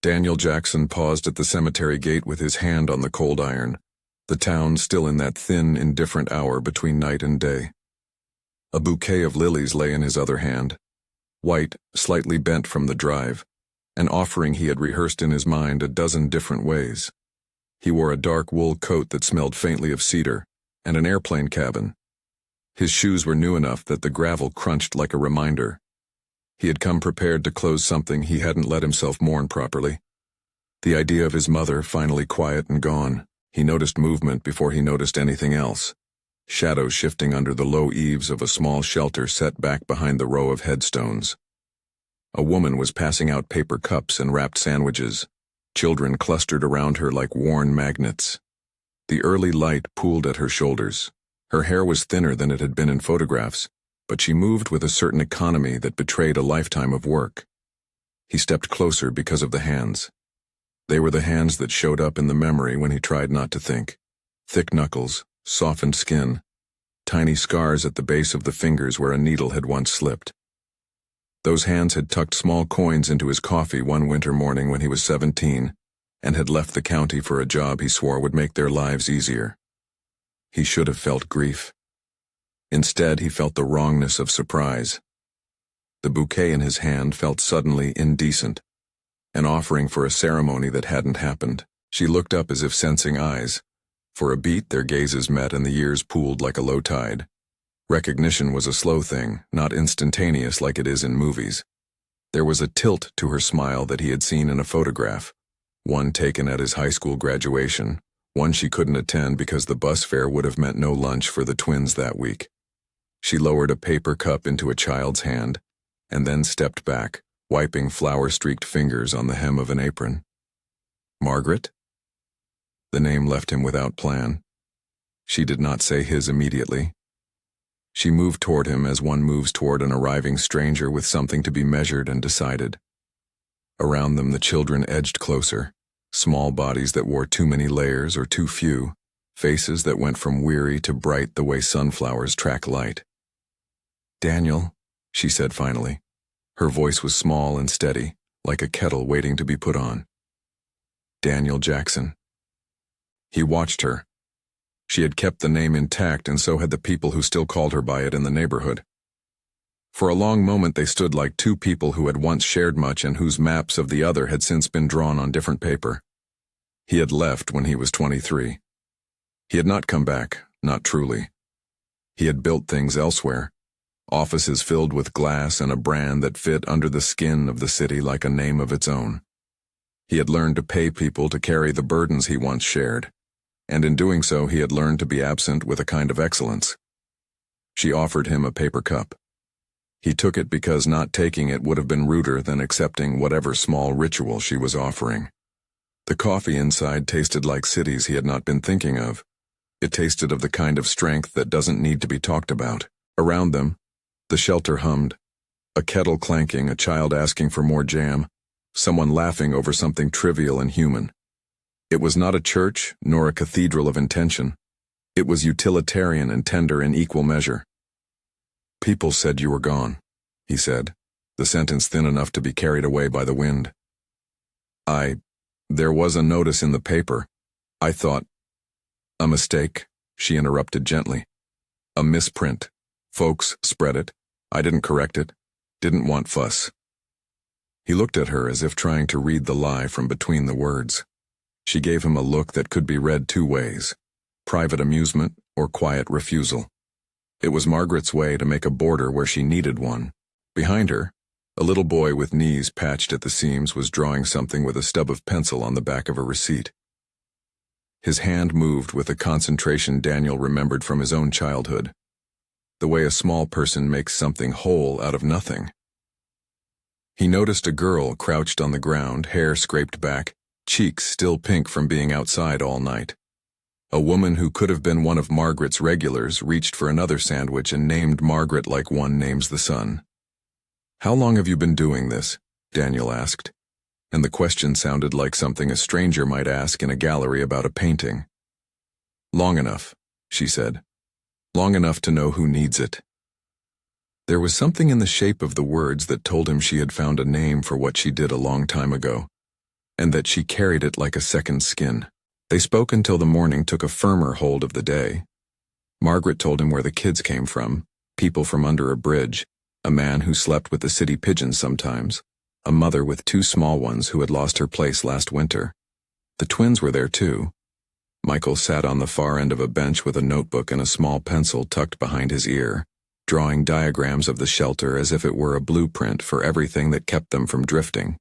Daniel Jackson paused at the cemetery gate with his hand on the cold iron, the town still in that thin, indifferent hour between night and day. A bouquet of lilies lay in his other hand, white, slightly bent from the drive, an offering he had rehearsed in his mind a dozen different ways. He wore a dark wool coat that smelled faintly of cedar, and an airplane cabin. His shoes were new enough that the gravel crunched like a reminder. He had come prepared to close something he hadn't let himself mourn properly. The idea of his mother finally quiet and gone. He noticed movement before he noticed anything else. Shadows shifting under the low eaves of a small shelter set back behind the row of headstones. A woman was passing out paper cups and wrapped sandwiches. Children clustered around her like worn magnets. The early light pooled at her shoulders. Her hair was thinner than it had been in photographs, but she moved with a certain economy that betrayed a lifetime of work. He stepped closer because of the hands. They were the hands that showed up in the memory when he tried not to think. Thick knuckles, softened skin, tiny scars at the base of the fingers where a needle had once slipped. Those hands had tucked small coins into his coffee one winter morning when he was 17, and had left the county for a job he swore would make their lives easier. He should have felt grief. Instead, he felt the wrongness of surprise. The bouquet in his hand felt suddenly indecent, an offering for a ceremony that hadn't happened. She looked up as if sensing eyes. For a beat, their gazes met and the years pooled like a low tide. Recognition was a slow thing, not instantaneous like it is in movies. There was a tilt to her smile that he had seen in a photograph, one taken at his high school graduation, one she couldn't attend because the bus fare would have meant no lunch for the twins that week. She lowered a paper cup into a child's hand, and then stepped back, wiping flour-streaked fingers on the hem of an apron. Margaret? The name left him without plan. She did not say his immediately. She moved toward him as one moves toward an arriving stranger with something to be measured and decided. Around them the children edged closer, small bodies that wore too many layers or too few, faces that went from weary to bright the way sunflowers track light. "Daniel," she said finally. Her voice was small and steady, like a kettle waiting to be put on. Daniel Jackson. He watched her. She had kept the name intact, and so had the people who still called her by it in the neighborhood. For a long moment they stood like two people who had once shared much and whose maps of the other had since been drawn on different paper. He had left when he was 23. He had not come back, not truly. He had built things elsewhere, offices filled with glass and a brand that fit under the skin of the city like a name of its own. He had learned to pay people to carry the burdens he once shared, and in doing so he had learned to be absent with a kind of excellence. She offered him a paper cup. He took it because not taking it would have been ruder than accepting whatever small ritual she was offering. The coffee inside tasted like cities he had not been thinking of. It tasted of the kind of strength that doesn't need to be talked about. Around them, the shelter hummed. A kettle clanking, a child asking for more jam, someone laughing over something trivial and human. It was not a church, nor a cathedral of intention. It was utilitarian and tender in equal measure. "People said you were gone," he said, the sentence thin enough to be carried away by the wind. There was a notice in the paper. I thought—" "A mistake," she interrupted gently. "A misprint. Folks spread it. I didn't correct it. Didn't want fuss." He looked at her as if trying to read the lie from between the words. She gave him a look that could be read two ways: private amusement or quiet refusal. It was Margaret's way to make a border where she needed one. Behind her, a little boy with knees patched at the seams was drawing something with a stub of pencil on the back of a receipt. His hand moved with a concentration Daniel remembered from his own childhood, the way a small person makes something whole out of nothing. He noticed a girl crouched on the ground, hair scraped back, cheeks still pink from being outside all night. A woman who could have been one of Margaret's regulars reached for another sandwich and named Margaret like one names the sun. "How long have you been doing this?" Daniel asked, and the question sounded like something a stranger might ask in a gallery about a painting. "Long enough," she said. "Long enough to know who needs it." There was something in the shape of the words that told him she had found a name for what she did a long time ago. and that she carried it like a second skin. They spoke until the morning took a firmer hold of the day. Margaret told him where the kids came from, people from under a bridge, a man who slept with the city pigeons sometimes, a mother with two small ones who had lost her place last winter. The twins were there too. Michael sat on the far end of a bench with a notebook and a small pencil tucked behind his ear, drawing diagrams of the shelter as if it were a blueprint for everything that kept them from drifting.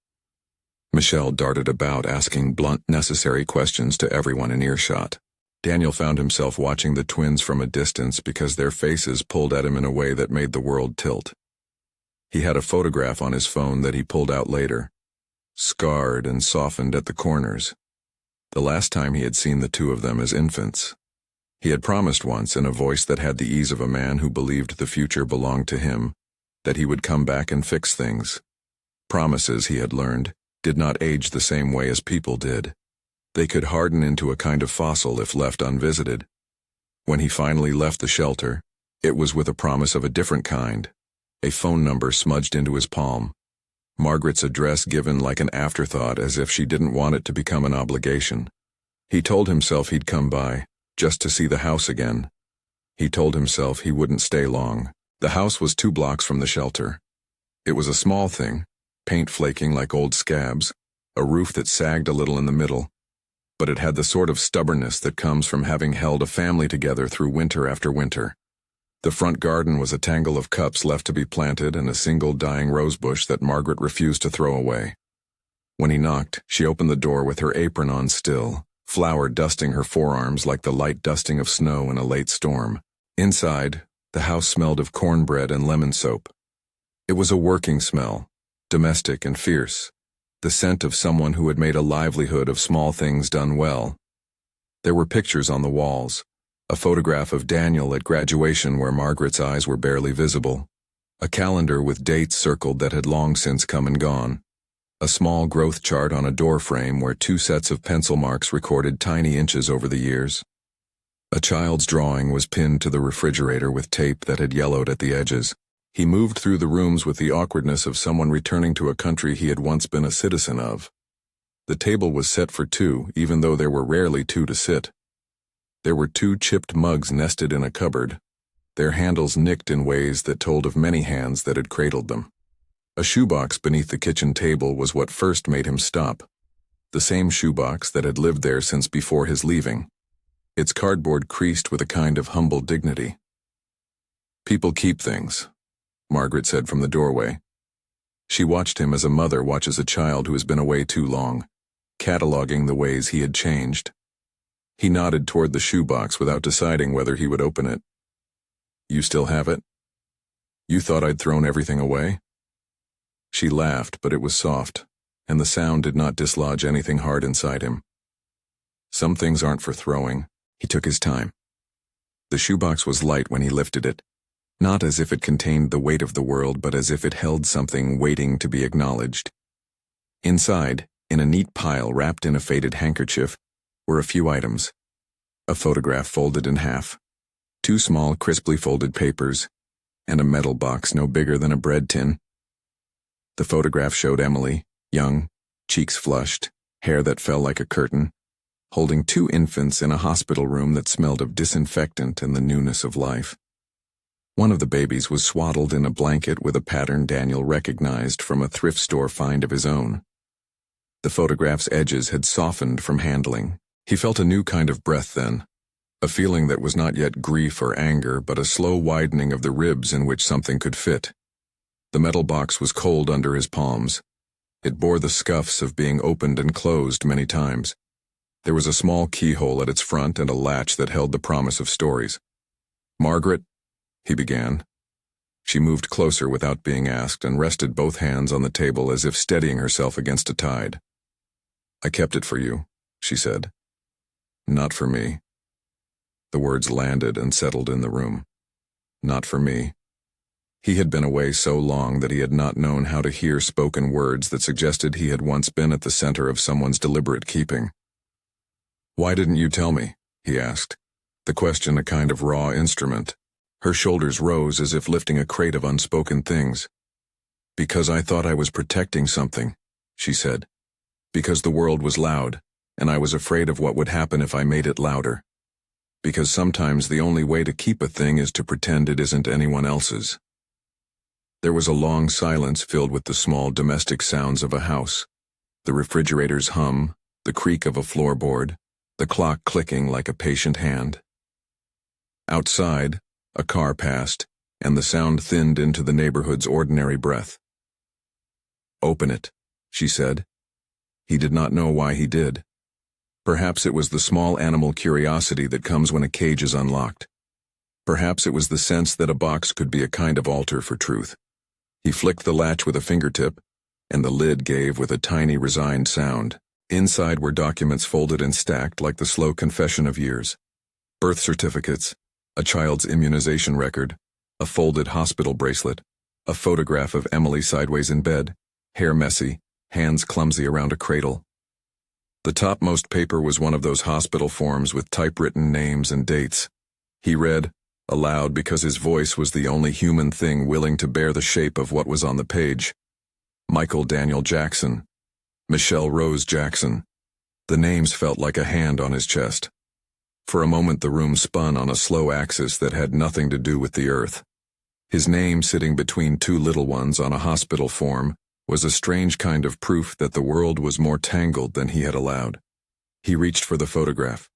Michelle darted about asking blunt, necessary questions to everyone in earshot. Daniel found himself watching the twins from a distance because their faces pulled at him in a way that made the world tilt. He had a photograph on his phone that he pulled out later, scarred and softened at the corners. The last time he had seen the two of them as infants. He had promised once in a voice that had the ease of a man who believed the future belonged to him, that he would come back and fix things. Promises, he had learned, did not age the same way as people did. They could harden into a kind of fossil if left unvisited. When he finally left the shelter, it was with a promise of a different kind, a phone number smudged into his palm. Margaret's address given like an afterthought as if she didn't want it to become an obligation. He told himself he'd come by, just to see the house again. He told himself he wouldn't stay long. The house was 2 blocks from the shelter. It was a small thing, paint flaking like old scabs, a roof that sagged a little in the middle, but it had the sort of stubbornness that comes from having held a family together through winter after winter. The front garden was a tangle of cups left to be planted and a single dying rosebush that Margaret refused to throw away. When he knocked, she opened the door with her apron on still, flour dusting her forearms like the light dusting of snow in a late storm. Inside, the house smelled of cornbread and lemon soap. It was a working smell, domestic and fierce, the scent of someone who had made a livelihood of small things done well. There were pictures on the walls. A photograph of Daniel at graduation where Margaret's eyes were barely visible. A calendar with dates circled that had long since come and gone. A small growth chart on a door frame where 2 sets of pencil marks recorded tiny inches over the years. A child's drawing was pinned to the refrigerator with tape that had yellowed at the edges. He moved through the rooms with the awkwardness of someone returning to a country he had once been a citizen of. The table was set for 2, even though there were rarely 2 to sit. There were 2 chipped mugs nested in a cupboard, their handles nicked in ways that told of many hands that had cradled them. A shoebox beneath the kitchen table was what first made him stop, the same shoebox that had lived there since before his leaving, its cardboard creased with a kind of humble dignity. "People keep things," Margaret said from the doorway. She watched him as a mother watches a child who has been away too long, cataloging the ways he had changed. He nodded toward the shoebox without deciding whether he would open it. "You still have it? You thought I'd thrown everything away?" She laughed, but it was soft, and the sound did not dislodge anything hard inside him. "Some things aren't for throwing." He took his time. The shoebox was light when he lifted it, not as if it contained the weight of the world, but as if it held something waiting to be acknowledged. Inside, in a neat pile wrapped in a faded handkerchief, were a few items. A photograph folded in half, 2 small crisply folded papers, and a metal box no bigger than a bread tin. The photograph showed Emily, young, cheeks flushed, hair that fell like a curtain, holding 2 infants in a hospital room that smelled of disinfectant and the newness of life. One of the babies was swaddled in a blanket with a pattern Daniel recognized from a thrift store find of his own. The photograph's edges had softened from handling. He felt a new kind of breath then, a feeling that was not yet grief or anger, but a slow widening of the ribs in which something could fit. The metal box was cold under his palms. It bore the scuffs of being opened and closed many times. There was a small keyhole at its front and a latch that held the promise of stories. "Margaret," he began. She moved closer without being asked and rested both hands on the table as if steadying herself against a tide. "I kept it for you," she said. "Not for me." The words landed and settled in the room. Not for me. He had been away so long that he had not known how to hear spoken words that suggested he had once been at the center of someone's deliberate keeping. "Why didn't you tell me?" he asked, the question a kind of raw instrument. Her shoulders rose as if lifting a crate of unspoken things. "Because I thought I was protecting something," she said. Because the world was loud, and I was afraid of what would happen if I made it louder. Because sometimes the only way to keep a thing is to pretend it isn't anyone else's. There was a long silence filled with the small domestic sounds of a house, the refrigerator's hum, the creak of a floorboard, the clock clicking like a patient hand. Outside, a car passed, and the sound thinned into the neighborhood's ordinary breath. "Open it," she said. He did not know why he did. Perhaps it was the small animal curiosity that comes when a cage is unlocked. Perhaps it was the sense that a box could be a kind of altar for truth. He flicked the latch with a fingertip, and the lid gave with a tiny, resigned sound. Inside were documents folded and stacked like the slow confession of years. Birth certificates, a child's immunization record, a folded hospital bracelet, a photograph of Emily sideways in bed, hair messy, hands clumsy around a cradle. The topmost paper was one of those hospital forms with typewritten names and dates. He read, aloud because his voice was the only human thing willing to bear the shape of what was on the page. Michael Daniel Jackson. Michelle Rose Jackson. The names felt like a hand on his chest. For a moment the room spun on a slow axis that had nothing to do with the earth. His name sitting between two little ones on a hospital form was a strange kind of proof that the world was more tangled than he had allowed. He reached for the photograph.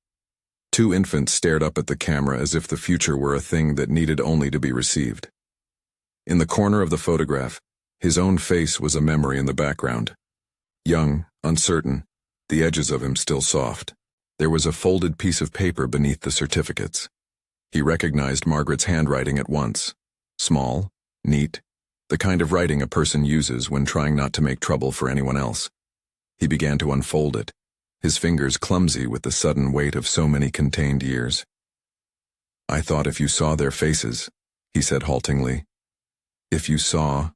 Two infants stared up at the camera as if the future were a thing that needed only to be received. In the corner of the photograph, his own face was a memory in the background. Young, uncertain, the edges of him still soft. There was a folded piece of paper beneath the certificates. He recognized Margaret's handwriting at once. Small, neat, the kind of writing a person uses when trying not to make trouble for anyone else. He began to unfold it, his fingers clumsy with the sudden weight of so many contained years. "I thought if you saw their faces," he said haltingly. "If you saw—"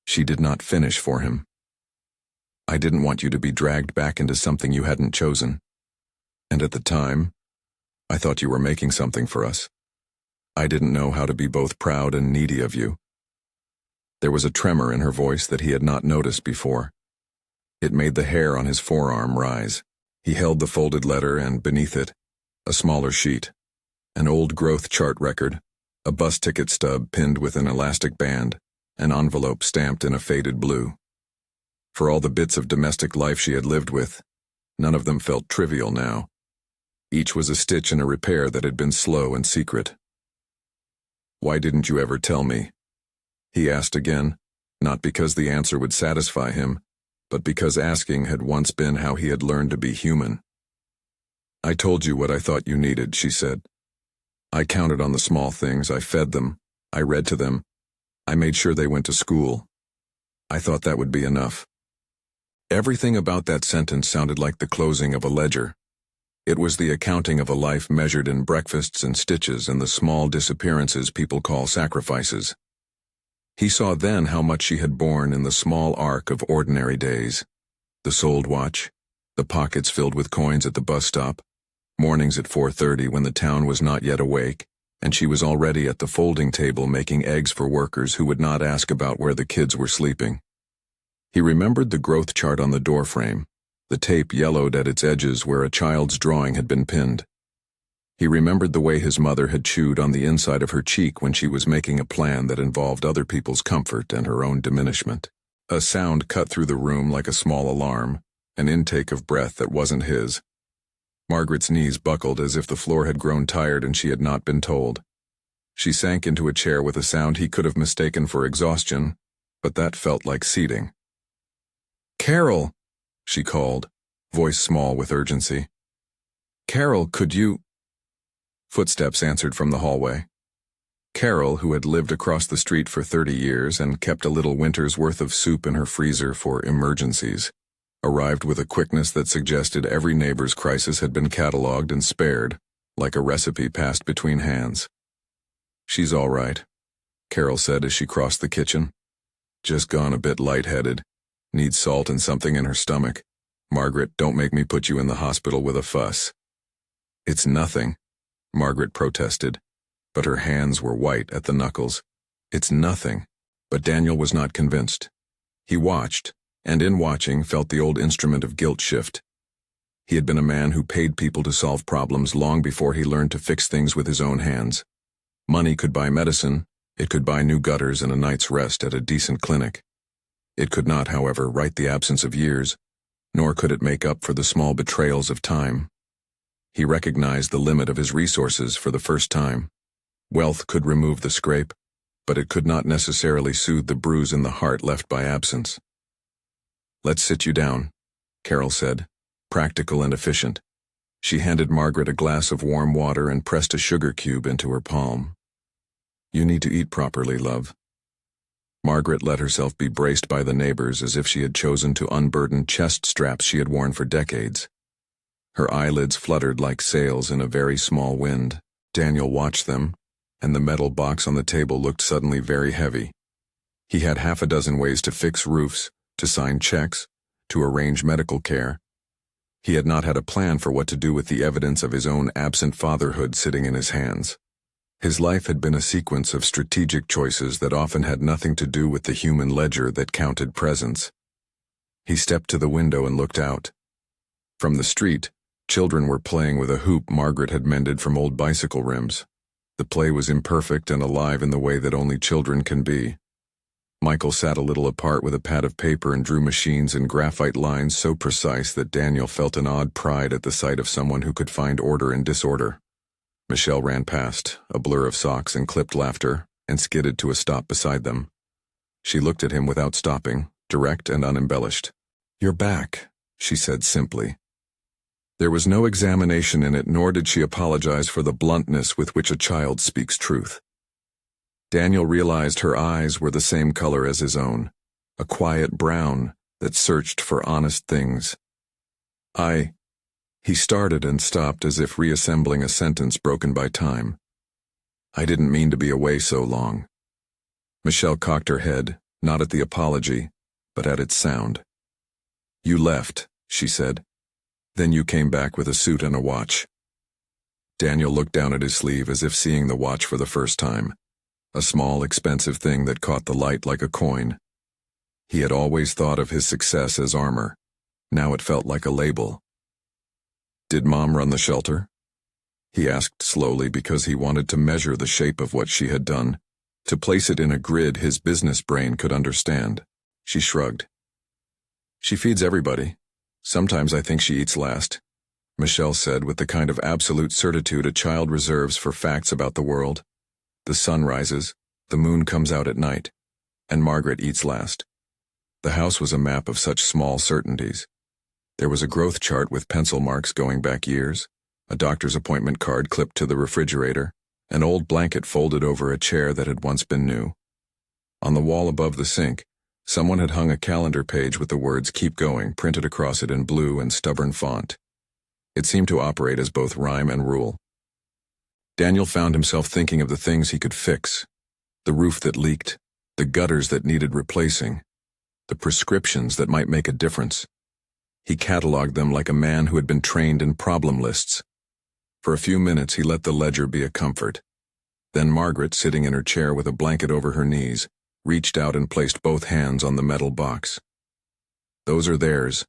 She did not finish for him. "I didn't want you to be dragged back into something you hadn't chosen. And at the time, I thought you were making something for us. I didn't know how to be both proud and needy of you." There was a tremor in her voice that he had not noticed before. It made the hair on his forearm rise. He held the folded letter and, beneath it, a smaller sheet. An old growth chart record, a bus ticket stub pinned with an elastic band, an envelope stamped in a faded blue. For all the bits of domestic life she had lived with, none of them felt trivial now. Each was a stitch in a repair that had been slow and secret. "Why didn't you ever tell me?" he asked again, not because the answer would satisfy him, but because asking had once been how he had learned to be human. "I told you what I thought you needed," she said. "I counted on the small things, I fed them, I read to them, I made sure they went to school. I thought that would be enough." Everything about that sentence sounded like the closing of a ledger. It was the accounting of a life measured in breakfasts and stitches and the small disappearances people call sacrifices. He saw then how much she had borne in the small arc of ordinary days. The sold watch, the pockets filled with coins at the bus stop, mornings at 4:30 when the town was not yet awake, and she was already at the folding table making eggs for workers who would not ask about where the kids were sleeping. He remembered the growth chart on the doorframe, the tape yellowed at its edges where a child's drawing had been pinned. He remembered the way his mother had chewed on the inside of her cheek when she was making a plan that involved other people's comfort and her own diminishment. A sound cut through the room like a small alarm, an intake of breath that wasn't his. Margaret's knees buckled as if the floor had grown tired and she had not been told. She sank into a chair with a sound he could have mistaken for exhaustion, but that felt like seating. "Carol," she called, voice small with urgency. "Carol, could you—" Footsteps answered from the hallway. Carol, who had lived across the street for 30 years and kept a little winter's worth of soup in her freezer for emergencies, arrived with a quickness that suggested every neighbor's crisis had been catalogued and spared, like a recipe passed between hands. "She's all right," Carol said as she crossed the kitchen. "Just gone a bit lightheaded. Needs salt and something in her stomach. Margaret, don't make me put you in the hospital with a fuss." "It's nothing," Margaret protested, but her hands were white at the knuckles. "It's nothing." But Daniel was not convinced. He watched, and in watching felt the old instrument of guilt shift. He had been a man who paid people to solve problems long before he learned to fix things with his own hands. Money could buy medicine, it could buy new gutters and a night's rest at a decent clinic. It could not, however, right the absence of years, nor could it make up for the small betrayals of time. He recognized the limit of his resources for the first time. Wealth could remove the scrape, but it could not necessarily soothe the bruise in the heart left by absence. "Let's sit you down," Carol said, practical and efficient. She handed Margaret a glass of warm water and pressed a sugar cube into her palm. "You need to eat properly, love." Margaret let herself be braced by the neighbors as if she had chosen to unburden chest straps she had worn for decades. Her eyelids fluttered like sails in a very small wind. Daniel watched them, and the metal box on the table looked suddenly very heavy. He had half a dozen ways to fix roofs, to sign checks, to arrange medical care. He had not had a plan for what to do with the evidence of his own absent fatherhood sitting in his hands. His life had been a sequence of strategic choices that often had nothing to do with the human ledger that counted presence. He stepped to the window and looked out. From the street, children were playing with a hoop Margaret had mended from old bicycle rims. The play was imperfect and alive in the way that only children can be. Michael sat a little apart with a pad of paper and drew machines and graphite lines so precise that Daniel felt an odd pride at the sight of someone who could find order in disorder. Michelle ran past, a blur of socks and clipped laughter, and skidded to a stop beside them. She looked at him without stopping, direct and unembellished. "You're back," she said simply. There was no examination in it, nor did she apologize for the bluntness with which a child speaks truth. Daniel realized her eyes were the same color as his own, a quiet brown that searched for honest things. He started and stopped as if reassembling a sentence broken by time. "I didn't mean to be away so long." Michelle cocked her head, not at the apology, but at its sound. "You left," she said. "Then you came back with a suit and a watch." Daniel looked down at his sleeve as if seeing the watch for the first time. A small, expensive thing that caught the light like a coin. He had always thought of his success as armor. Now it felt like a label. "Did Mom run the shelter?" he asked slowly because he wanted to measure the shape of what she had done, to place it in a grid his business brain could understand. She shrugged. "She feeds everybody. Sometimes I think she eats last," Michelle said with the kind of absolute certitude a child reserves for facts about the world. "The sun rises, the moon comes out at night, and Margaret eats last." The house was a map of such small certainties. There was a growth chart with pencil marks going back years, a doctor's appointment card clipped to the refrigerator, an old blanket folded over a chair that had once been new. On the wall above the sink, someone had hung a calendar page with the words "Keep Going" printed across it in blue and stubborn font. It seemed to operate as both rhyme and rule. Daniel found himself thinking of the things he could fix: the roof that leaked, the gutters that needed replacing, the prescriptions that might make a difference. He cataloged them like a man who had been trained in problem lists. For a few minutes he let the ledger be a comfort. Then Margaret, sitting in her chair with a blanket over her knees, reached out and placed both hands on the metal box. "Those are theirs,"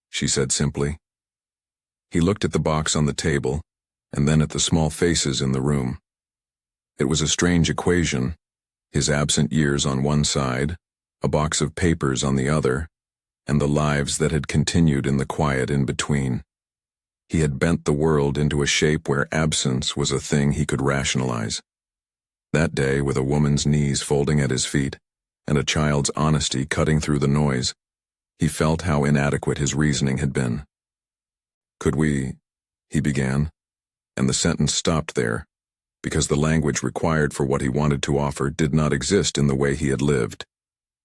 she said simply. He looked at the box on the table, and then at the small faces in the room. It was a strange equation: his absent years on one side, a box of papers on the other, and the lives that had continued in the quiet in between. He had bent the world into a shape where absence was a thing he could rationalize. That day, with a woman's knees folding at his feet, and a child's honesty cutting through the noise, he felt how inadequate his reasoning had been. "Could we?" he began, and the sentence stopped there, because the language required for what he wanted to offer did not exist in the way he had lived.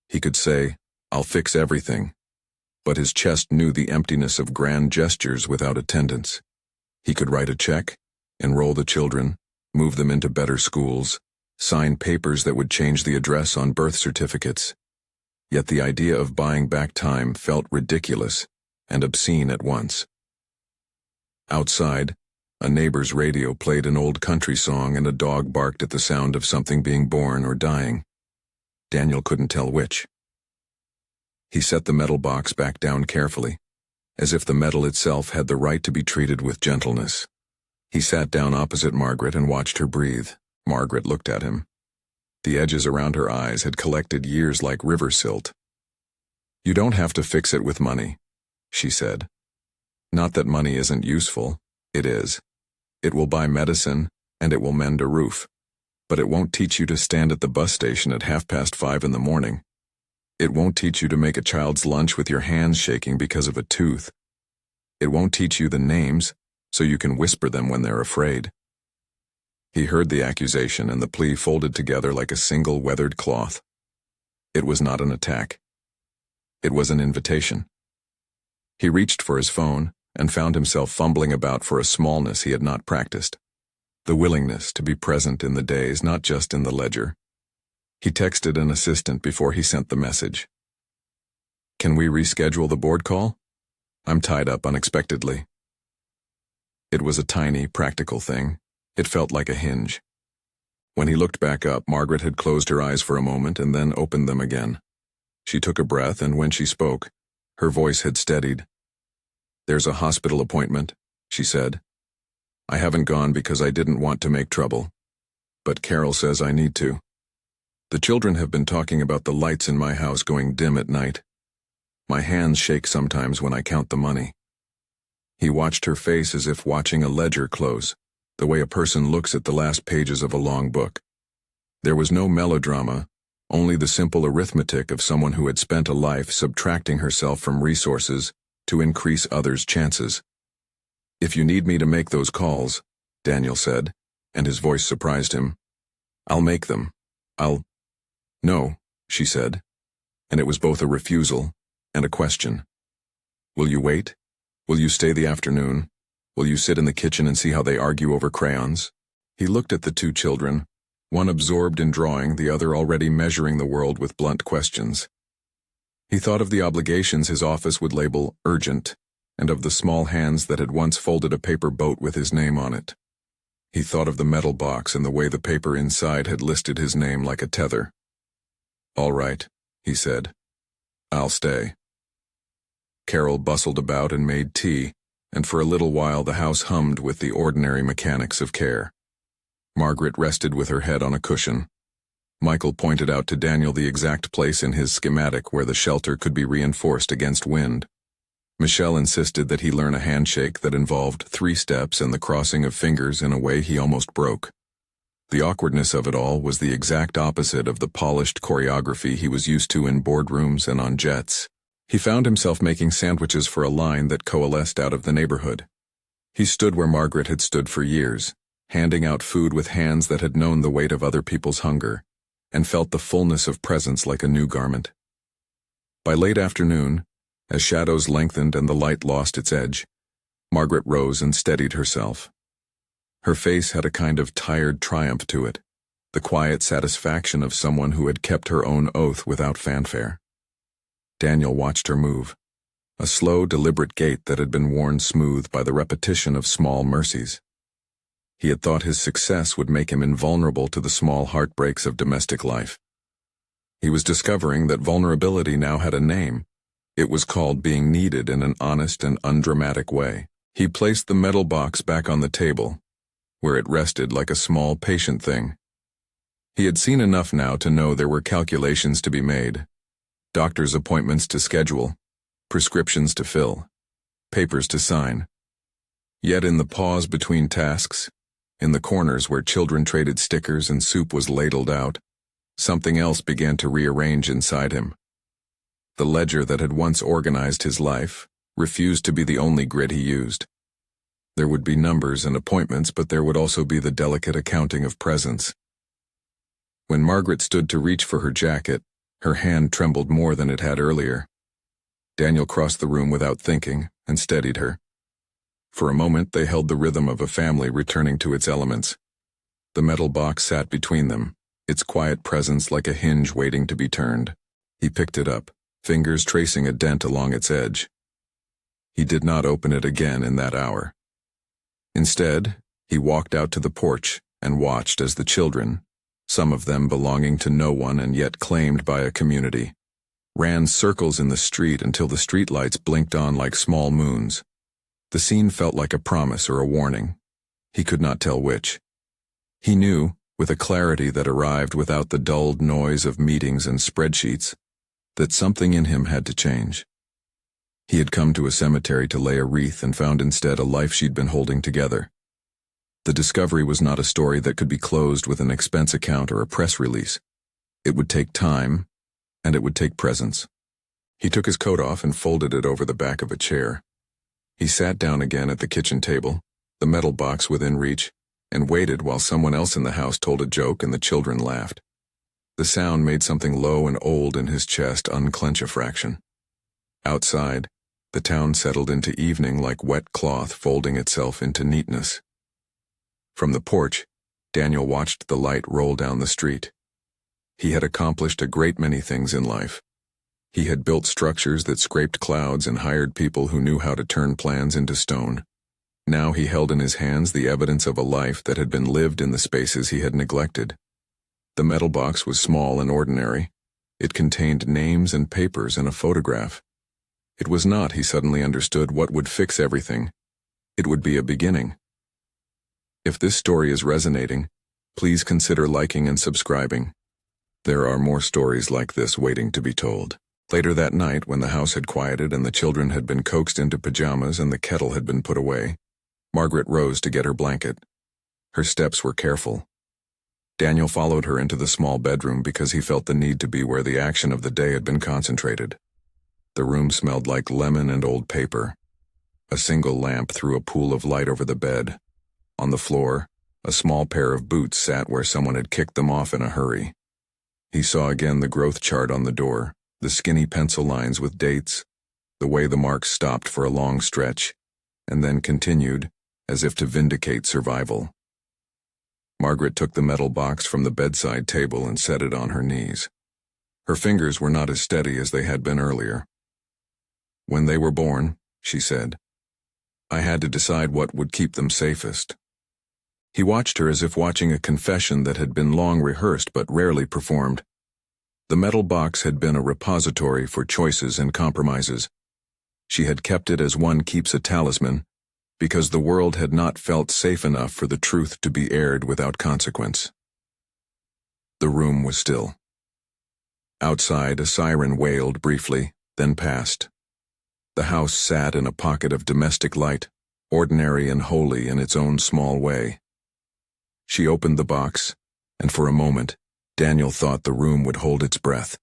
He could say, "I'll fix everything," but his chest knew the emptiness of grand gestures without attendance. He could write a check, enroll the children, move them into better schools, sign papers that would change the address on birth certificates. Yet the idea of buying back time felt ridiculous and obscene at once. Outside, a neighbor's radio played an old country song and a dog barked at the sound of something being born or dying. Daniel couldn't tell which. He set the metal box back down carefully, as if the metal itself had the right to be treated with gentleness. He sat down opposite Margaret and watched her breathe. Margaret looked at him. The edges around her eyes had collected years like river silt. "You don't have to fix it with money," she said. "Not that money isn't useful. It is. It will buy medicine, and it will mend a roof. But it won't teach you to stand at the bus station at 5:30 in the morning. It won't teach you to make a child's lunch with your hands shaking because of a tooth. It won't teach you the names, so you can whisper them when they're afraid." He heard the accusation and the plea folded together like a single weathered cloth. It was not an attack. It was an invitation. He reached for his phone and found himself fumbling about for a smallness he had not practiced. The willingness to be present in the days, not just in the ledger. He texted an assistant before he sent the message. "Can we reschedule the board call? I'm tied up unexpectedly." It was a tiny, practical thing. It felt like a hinge. When he looked back up, Margaret had closed her eyes for a moment and then opened them again. She took a breath, and when she spoke, her voice had steadied. "There's a hospital appointment," she said. "I haven't gone because I didn't want to make trouble. But Carol says I need to. The children have been talking about the lights in my house going dim at night. My hands shake sometimes when I count the money." He watched her face as if watching a ledger close, the way a person looks at the last pages of a long book. There was no melodrama, only the simple arithmetic of someone who had spent a life subtracting herself from resources to increase others' chances. "If you need me to make those calls," Daniel said, and his voice surprised him, "I'll make them. No," she said, and it was both a refusal and a question. "Will you wait? Will you stay the afternoon? Will you sit in the kitchen and see how they argue over crayons?" He looked at the two children, one absorbed in drawing, the other already measuring the world with blunt questions. He thought of the obligations his office would label urgent, and of the small hands that had once folded a paper boat with his name on it. He thought of the metal box and the way the paper inside had listed his name like a tether. "All right," he said. "I'll stay." Carol bustled about and made tea, and for a little while the house hummed with the ordinary mechanics of care. Margaret rested with her head on a cushion. Michael pointed out to Daniel the exact place in his schematic where the shelter could be reinforced against wind. Michelle insisted that he learn a handshake that involved 3 steps and the crossing of fingers in a way he almost broke. The awkwardness of it all was the exact opposite of the polished choreography he was used to in boardrooms and on jets. He found himself making sandwiches for a line that coalesced out of the neighborhood. He stood where Margaret had stood for years, handing out food with hands that had known the weight of other people's hunger, and felt the fullness of presence like a new garment. By late afternoon, as shadows lengthened and the light lost its edge, Margaret rose and steadied herself. Her face had a kind of tired triumph to it, the quiet satisfaction of someone who had kept her own oath without fanfare. Daniel watched her move, a slow, deliberate gait that had been worn smooth by the repetition of small mercies. He had thought his success would make him invulnerable to the small heartbreaks of domestic life. He was discovering that vulnerability now had a name. It was called being needed in an honest and undramatic way. He placed the metal box back on the table, where it rested like a small, patient thing. He had seen enough now to know there were calculations to be made, doctor's appointments to schedule, prescriptions to fill, papers to sign. Yet in the pause between tasks, in the corners where children traded stickers and soup was ladled out, something else began to rearrange inside him. The ledger that had once organized his life refused to be the only grid he used. There would be numbers and appointments, but there would also be the delicate accounting of presence. When Margaret stood to reach for her jacket, her hand trembled more than it had earlier. Daniel crossed the room without thinking and steadied her. For a moment they held the rhythm of a family returning to its elements. The metal box sat between them, its quiet presence like a hinge waiting to be turned. He picked it up, fingers tracing a dent along its edge. He did not open it again in that hour. Instead, he walked out to the porch and watched as the children, some of them belonging to no one and yet claimed by a community, ran circles in the street until the streetlights blinked on like small moons. The scene felt like a promise or a warning. He could not tell which. He knew, with a clarity that arrived without the dulled noise of meetings and spreadsheets, that something in him had to change. He had come to a cemetery to lay a wreath and found instead a life she'd been holding together. The discovery was not a story that could be closed with an expense account or a press release. It would take time, and it would take presence. He took his coat off and folded it over the back of a chair. He sat down again at the kitchen table, the metal box within reach, and waited while someone else in the house told a joke and the children laughed. The sound made something low and old in his chest unclench a fraction. Outside, the town settled into evening like wet cloth folding itself into neatness. From the porch, Daniel watched the light roll down the street. He had accomplished a great many things in life. He had built structures that scraped clouds and hired people who knew how to turn plans into stone. Now he held in his hands the evidence of a life that had been lived in the spaces he had neglected. The metal box was small and ordinary. It contained names and papers and a photograph. It was not, he suddenly understood, what would fix everything. It would be a beginning. If this story is resonating, please consider liking and subscribing. There are more stories like this waiting to be told. Later that night, when the house had quieted and the children had been coaxed into pajamas and the kettle had been put away, Margaret rose to get her blanket. Her steps were careful. Daniel followed her into the small bedroom because he felt the need to be where the action of the day had been concentrated. The room smelled like lemon and old paper. A single lamp threw a pool of light over the bed. On the floor, a small pair of boots sat where someone had kicked them off in a hurry. He saw again the growth chart on the door, the skinny pencil lines with dates, the way the marks stopped for a long stretch, and then continued, as if to vindicate survival. Margaret took the metal box from the bedside table and set it on her knees. Her fingers were not as steady as they had been earlier. When they were born, she said, I had to decide what would keep them safest. He watched her as if watching a confession that had been long rehearsed but rarely performed. The metal box had been a repository for choices and compromises. She had kept it as one keeps a talisman, because the world had not felt safe enough for the truth to be aired without consequence. The room was still. Outside, a siren wailed briefly, then passed. The house sat in a pocket of domestic light, ordinary and holy in its own small way. She opened the box, and for a moment, Daniel thought the room would hold its breath.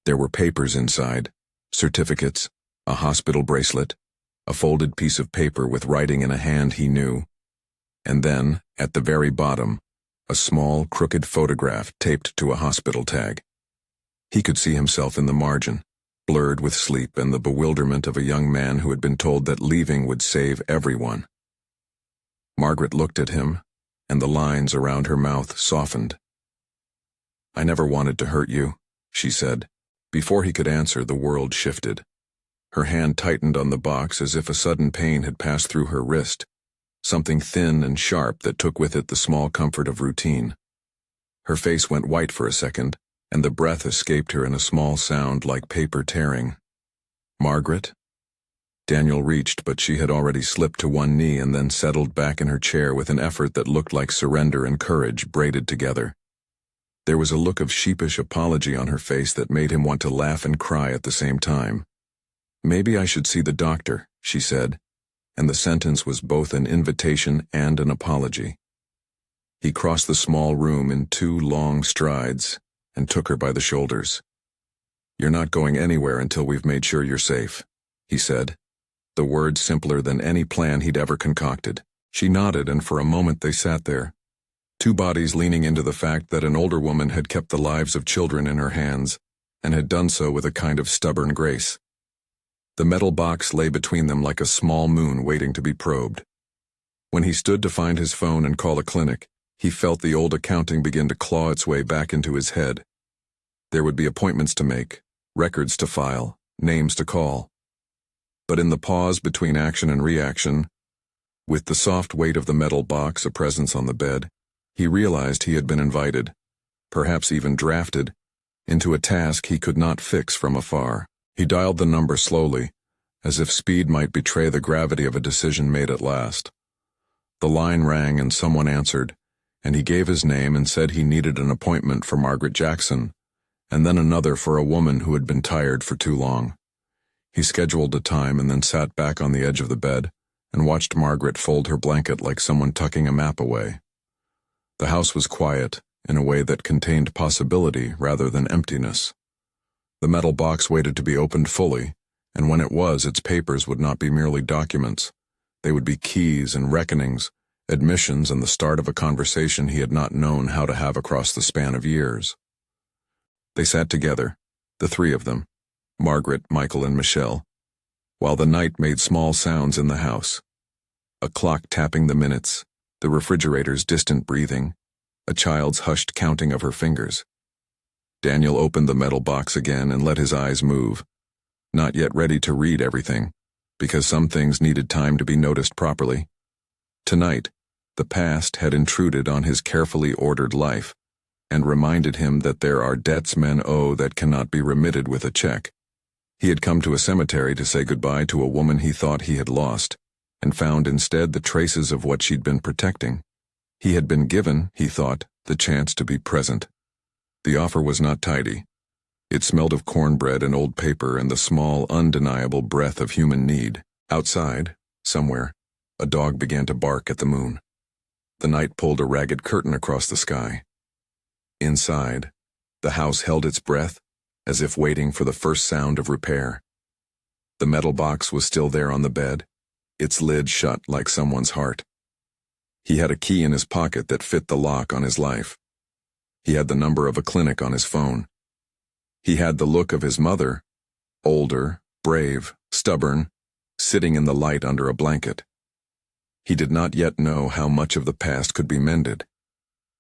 There were papers inside, certificates, a hospital bracelet, a folded piece of paper with writing in a hand he knew, and then, at the very bottom, a small, crooked photograph taped to a hospital tag. He could see himself in the margin, blurred with sleep and the bewilderment of a young man who had been told that leaving would save everyone. Margaret looked at him, and the lines around her mouth softened. I never wanted to hurt you, she said. Before he could answer, the world shifted. Her hand tightened on the box as if a sudden pain had passed through her wrist, something thin and sharp that took with it the small comfort of routine. Her face went white for a second, and the breath escaped her in a small sound like paper tearing. Margaret? Daniel reached, but she had already slipped to one knee and then settled back in her chair with an effort that looked like surrender and courage braided together. There was a look of sheepish apology on her face that made him want to laugh and cry at the same time. Maybe I should see the doctor, she said, and the sentence was both an invitation and an apology. He crossed the small room in 2 long strides and took her by the shoulders. You're not going anywhere until we've made sure you're safe, he said, the words simpler than any plan he'd ever concocted. She nodded, and for a moment they sat there, 2 bodies leaning into the fact that an older woman had kept the lives of children in her hands, and had done so with a kind of stubborn grace. The metal box lay between them like a small moon waiting to be probed. When he stood to find his phone and call a clinic, he felt the old accounting begin to claw its way back into his head. There would be appointments to make, records to file, names to call. But in the pause between action and reaction, with the soft weight of the metal box a presence on the bed, he realized he had been invited, perhaps even drafted, into a task he could not fix from afar. He dialed the number slowly, as if speed might betray the gravity of a decision made at last. The line rang and someone answered, and he gave his name and said he needed an appointment for Margaret Jackson, and then another for a woman who had been tired for too long. He scheduled a time and then sat back on the edge of the bed and watched Margaret fold her blanket like someone tucking a map away. The house was quiet, in a way that contained possibility rather than emptiness. The metal box waited to be opened fully, and when it was, its papers would not be merely documents. They would be keys and reckonings, admissions and the start of a conversation he had not known how to have across the span of years. They sat together, the three of them, Margaret, Michael, and Michelle, while the night made small sounds in the house. A clock tapping the minutes, the refrigerator's distant breathing, a child's hushed counting of her fingers. Daniel opened the metal box again and let his eyes move, not yet ready to read everything, because some things needed time to be noticed properly. Tonight, the past had intruded on his carefully ordered life, and reminded him that there are debts men owe that cannot be remitted with a check. He had come to a cemetery to say goodbye to a woman he thought he had lost, and found instead the traces of what she'd been protecting. He had been given, he thought, the chance to be present. The offer was not tidy. It smelled of cornbread and old paper and the small, undeniable breath of human need. Outside, somewhere, a dog began to bark at the moon. The night pulled a ragged curtain across the sky. Inside, the house held its breath, as if waiting for the first sound of repair. The metal box was still there on the bed, its lid shut like someone's heart. He had a key in his pocket that fit the lock on his life. He had the number of a clinic on his phone. He had the look of his mother, older, brave, stubborn, sitting in the light under a blanket. He did not yet know how much of the past could be mended.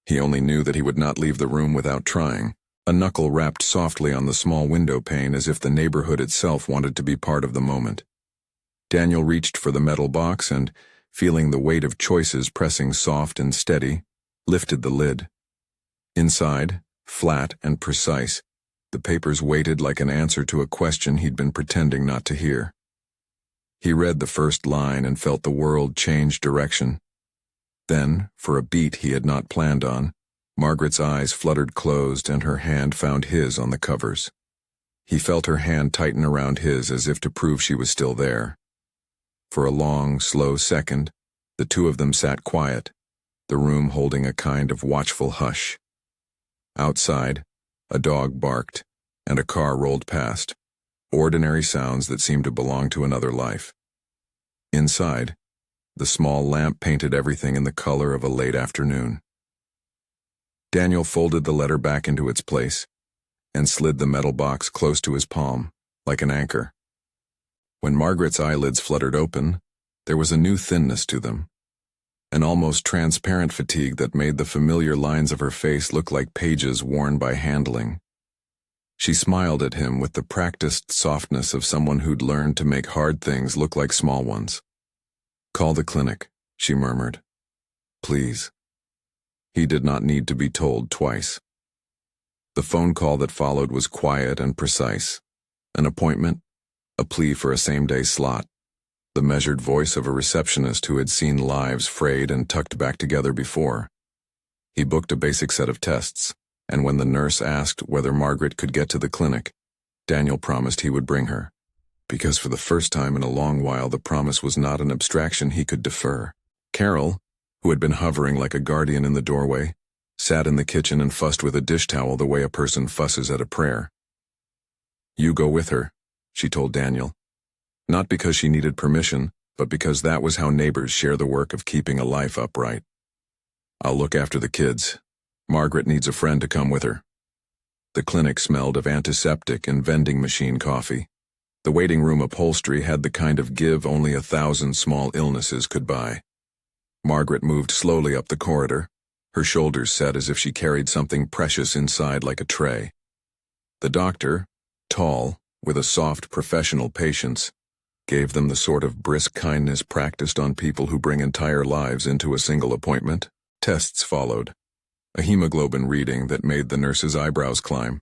He only knew that he would not leave the room without trying. A knuckle rapped softly on the small window pane as if the neighborhood itself wanted to be part of the moment. Daniel reached for the metal box and, feeling the weight of choices pressing soft and steady, lifted the lid. Inside, flat and precise, the papers waited like an answer to a question he'd been pretending not to hear. He read the first line and felt the world change direction. Then, for a beat he had not planned on, Margaret's eyes fluttered closed and her hand found his on the covers. He felt her hand tighten around his as if to prove she was still there. For a long, slow second, the two of them sat quiet, the room holding a kind of watchful hush. Outside, a dog barked, and a car rolled past, ordinary sounds that seemed to belong to another life. Inside, the small lamp painted everything in the color of a late afternoon. Daniel folded the letter back into its place and slid the metal box close to his palm, like an anchor. When Margaret's eyelids fluttered open, there was a new thinness to them, an almost transparent fatigue that made the familiar lines of her face look like pages worn by handling. She smiled at him with the practiced softness of someone who'd learned to make hard things look like small ones. "Call the clinic," she murmured. "Please." He did not need to be told twice. The phone call that followed was quiet and precise. An appointment, a plea for a same-day slot, the measured voice of a receptionist who had seen lives frayed and tucked back together before. He booked a basic set of tests, and when the nurse asked whether Margaret could get to the clinic, Daniel promised he would bring her, because for the first time in a long while the promise was not an abstraction he could defer. Carol, who had been hovering like a guardian in the doorway, sat in the kitchen and fussed with a dish towel the way a person fusses at a prayer. "You go with her," she told Daniel. Not because she needed permission, but because that was how neighbors share the work of keeping a life upright. "I'll look after the kids. Margaret needs a friend to come with her." The clinic smelled of antiseptic and vending machine coffee. The waiting room upholstery had the kind of give only 1,000 small illnesses could buy. Margaret moved slowly up the corridor, her shoulders set as if she carried something precious inside like a tray. The doctor, tall, with a soft professional patience, gave them the sort of brisk kindness practiced on people who bring entire lives into a single appointment. Tests followed, a hemoglobin reading that made the nurse's eyebrows climb.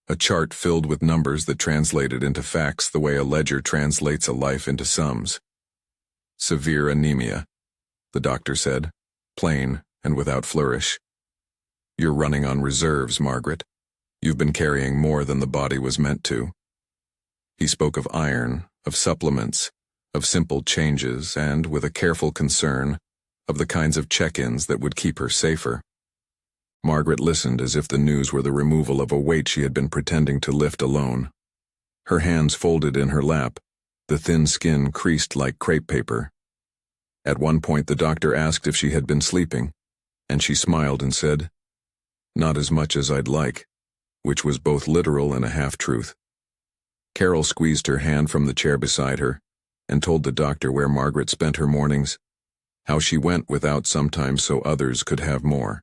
a chart filled with numbers that translated into facts the way a ledger translates a life into sums. Severe anemia, the doctor said, plain and without flourish. You're running on reserves, Margaret. You've been carrying more than the body was meant to. He spoke of iron, of supplements, of simple changes, and, with a careful concern, of the kinds of check-ins that would keep her safer. Margaret listened as if the news were the removal of a weight she had been pretending to lift alone. Her hands folded in her lap, the thin skin creased like crepe paper. At one point the doctor asked if she had been sleeping, and she smiled and said, "Not as much as I'd like," which was both literal and a half-truth. Carol squeezed her hand from the chair beside her and told the doctor where Margaret spent her mornings, how she went without sometimes so others could have more.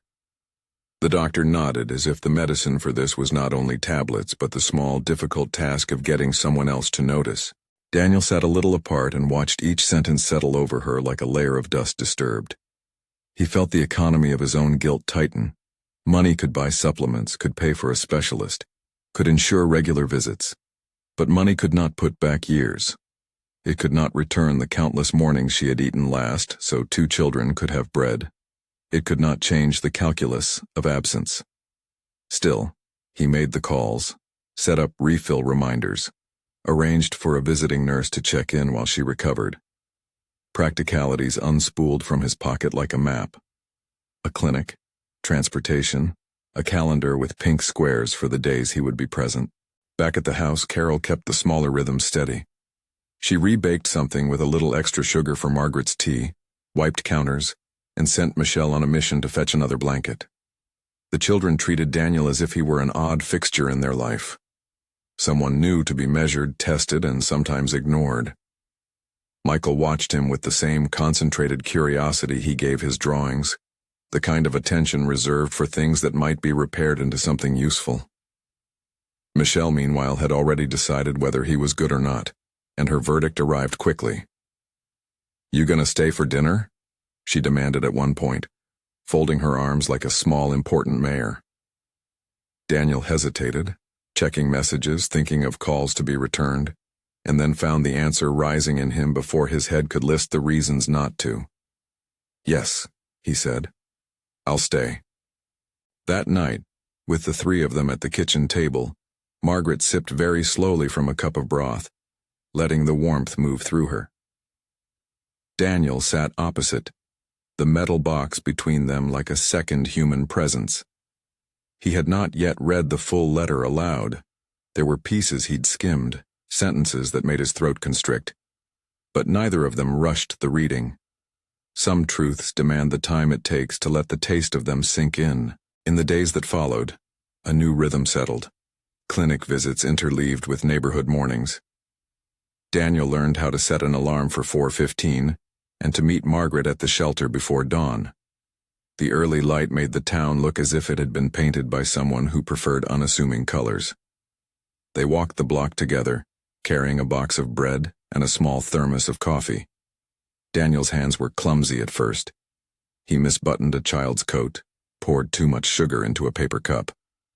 The doctor nodded as if the medicine for this was not only tablets but the small, difficult task of getting someone else to notice. Daniel sat a little apart and watched each sentence settle over her like a layer of dust disturbed. He felt the economy of his own guilt tighten. Money could buy supplements, could pay for a specialist, could ensure regular visits. But money could not put back years. It could not return the countless mornings she had eaten last so 2 children could have bread. It could not change the calculus of absence. Still, he made the calls, set up refill reminders, arranged for a visiting nurse to check in while she recovered. Practicalities unspooled from his pocket like a map. A clinic, transportation, a calendar with pink squares for the days he would be present. Back at the house, Carol kept the smaller rhythms steady. She rebaked something with a little extra sugar for Margaret's tea, wiped counters, and sent Michelle on a mission to fetch another blanket. The children treated Daniel as if he were an odd fixture in their life. Someone new to be measured, tested, and sometimes ignored. Michael watched him with the same concentrated curiosity he gave his drawings, the kind of attention reserved for things that might be repaired into something useful. Michelle, meanwhile, had already decided whether he was good or not, and her verdict arrived quickly. "You gonna stay for dinner?" she demanded at one point, folding her arms like a small, important mayor. Daniel hesitated, checking messages, thinking of calls to be returned, and then found the answer rising in him before his head could list the reasons not to. "Yes," he said. "I'll stay." That night, with the 3 of them at the kitchen table, Margaret sipped very slowly from a cup of broth, letting the warmth move through her. Daniel sat opposite, the metal box between them like a second human presence. He had not yet read the full letter aloud. There were pieces he'd skimmed, sentences that made his throat constrict, but neither of them rushed the reading. Some truths demand the time it takes to let the taste of them sink in. In the days that followed, a new rhythm settled, clinic visits interleaved with neighborhood mornings. Daniel learned how to set an alarm for 4:15 and to meet Margaret at the shelter before dawn. The early light made the town look as if it had been painted by someone who preferred unassuming colors. They walked the block together, carrying a box of bread and a small thermos of coffee. Daniel's hands were clumsy at first. He misbuttoned a child's coat, poured too much sugar into a paper cup,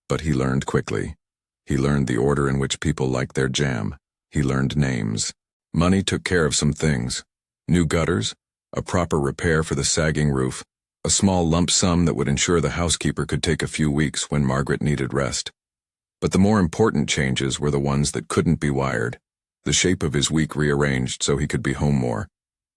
but he learned quickly. He learned the order in which people liked their jam. He learned names. Money took care of some things. New gutters, a proper repair for the sagging roof, a small lump sum that would ensure the housekeeper could take a few weeks when Margaret needed rest. But the more important changes were the ones that couldn't be wired. The shape of his week rearranged so he could be home more.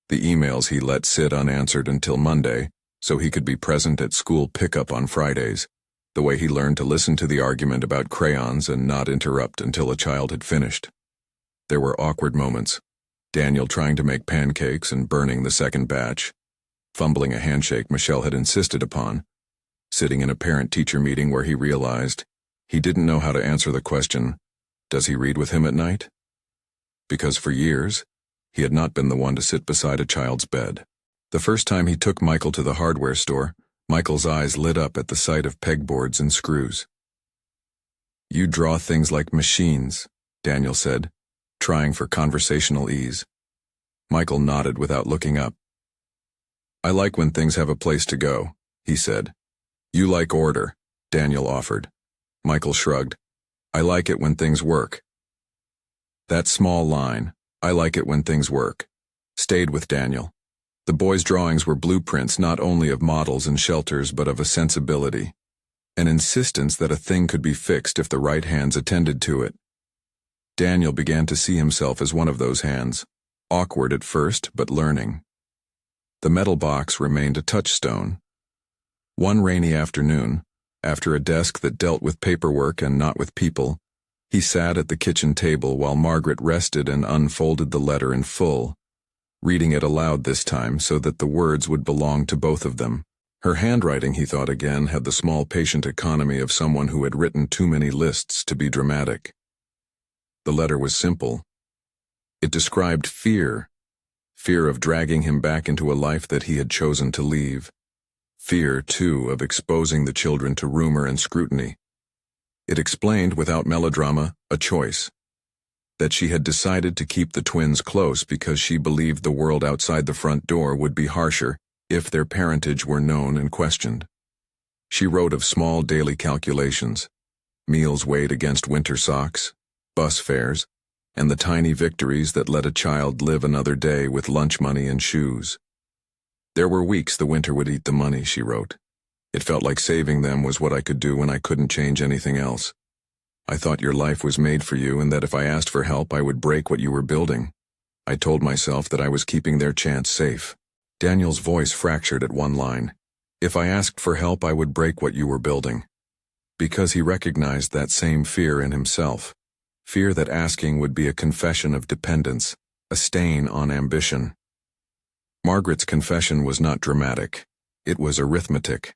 The emails he let sit unanswered until Monday, so he could be present at school pickup on Fridays. The way he learned to listen to the argument about crayons and not interrupt until a child had finished. There were awkward moments. Daniel trying to make pancakes and burning the second batch. Fumbling a handshake Michelle had insisted upon. Sitting in a parent-teacher meeting where he realized he didn't know how to answer the question, "Does he read with him at night?" Because for years, he had not been the one to sit beside a child's bed. The first time he took Michael to the hardware store, Michael's eyes lit up at the sight of pegboards and screws. "You draw things like machines," Daniel said, trying for conversational ease. Michael nodded without looking up. "I like when things have a place to go," he said. "You like order," Daniel offered. Michael shrugged. I like it when things work. That small line, I like it when things work, stayed with Daniel. The boy's drawings were blueprints not only of models and shelters but of a sensibility, an insistence that a thing could be fixed if the right hands attended to it. Daniel began to see himself as one of those hands, awkward at first but learning. The metal box remained a touchstone. One rainy afternoon, after a desk that dealt with paperwork and not with people, he sat at the kitchen table while Margaret rested and unfolded the letter in full, reading it aloud this time so that the words would belong to both of them. Her handwriting, he thought again, had the small patient economy of someone who had written too many lists to be dramatic. The letter was simple. It described fear of dragging him back into a life that he had chosen to leave. Fear, too, of exposing the children to rumor and scrutiny. It explained, without melodrama, a choice. That she had decided to keep the twins close because she believed the world outside the front door would be harsher if their parentage were known and questioned. She wrote of small daily calculations, meals weighed against winter socks, bus fares, and the tiny victories that let a child live another day with lunch money and shoes. There were weeks the winter would eat the money, she wrote. It felt like saving them was what I could do when I couldn't change anything else. I thought your life was made for you and that if I asked for help I would break what you were building. I told myself that I was keeping their chance safe. Daniel's voice fractured at one line. If I asked for help I would break what you were building. Because he recognized that same fear in himself. Fear that asking would be a confession of dependence, a stain on ambition. Margaret's confession was not dramatic. It was arithmetic.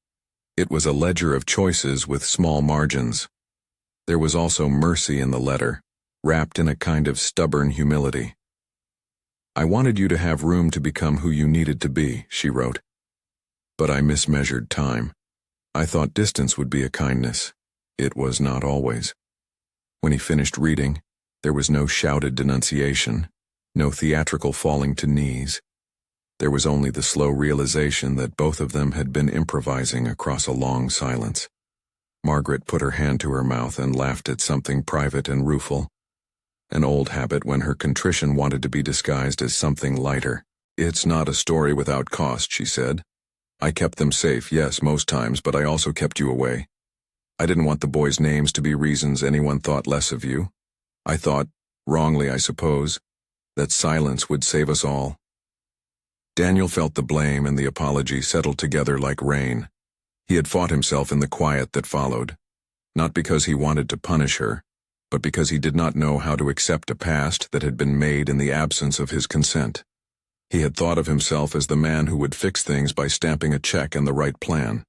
It was a ledger of choices with small margins. There was also mercy in the letter, wrapped in a kind of stubborn humility. I wanted you to have room to become who you needed to be, she wrote. But I mismeasured time. I thought distance would be a kindness. It was not always. When he finished reading, there was no shouted denunciation, no theatrical falling to knees. There was only the slow realization that both of them had been improvising across a long silence. Margaret put her hand to her mouth and laughed at something private and rueful, an old habit when her contrition wanted to be disguised as something lighter. It's not a story without cost, she said. I kept them safe, yes, most times, but I also kept you away. I didn't want the boys' names to be reasons anyone thought less of you. I thought, wrongly I suppose, that silence would save us all. Daniel felt the blame and the apology settled together like rain. He had fought himself in the quiet that followed, not because he wanted to punish her, but because he did not know how to accept a past that had been made in the absence of his consent. He had thought of himself as the man who would fix things by stamping a check and the right plan.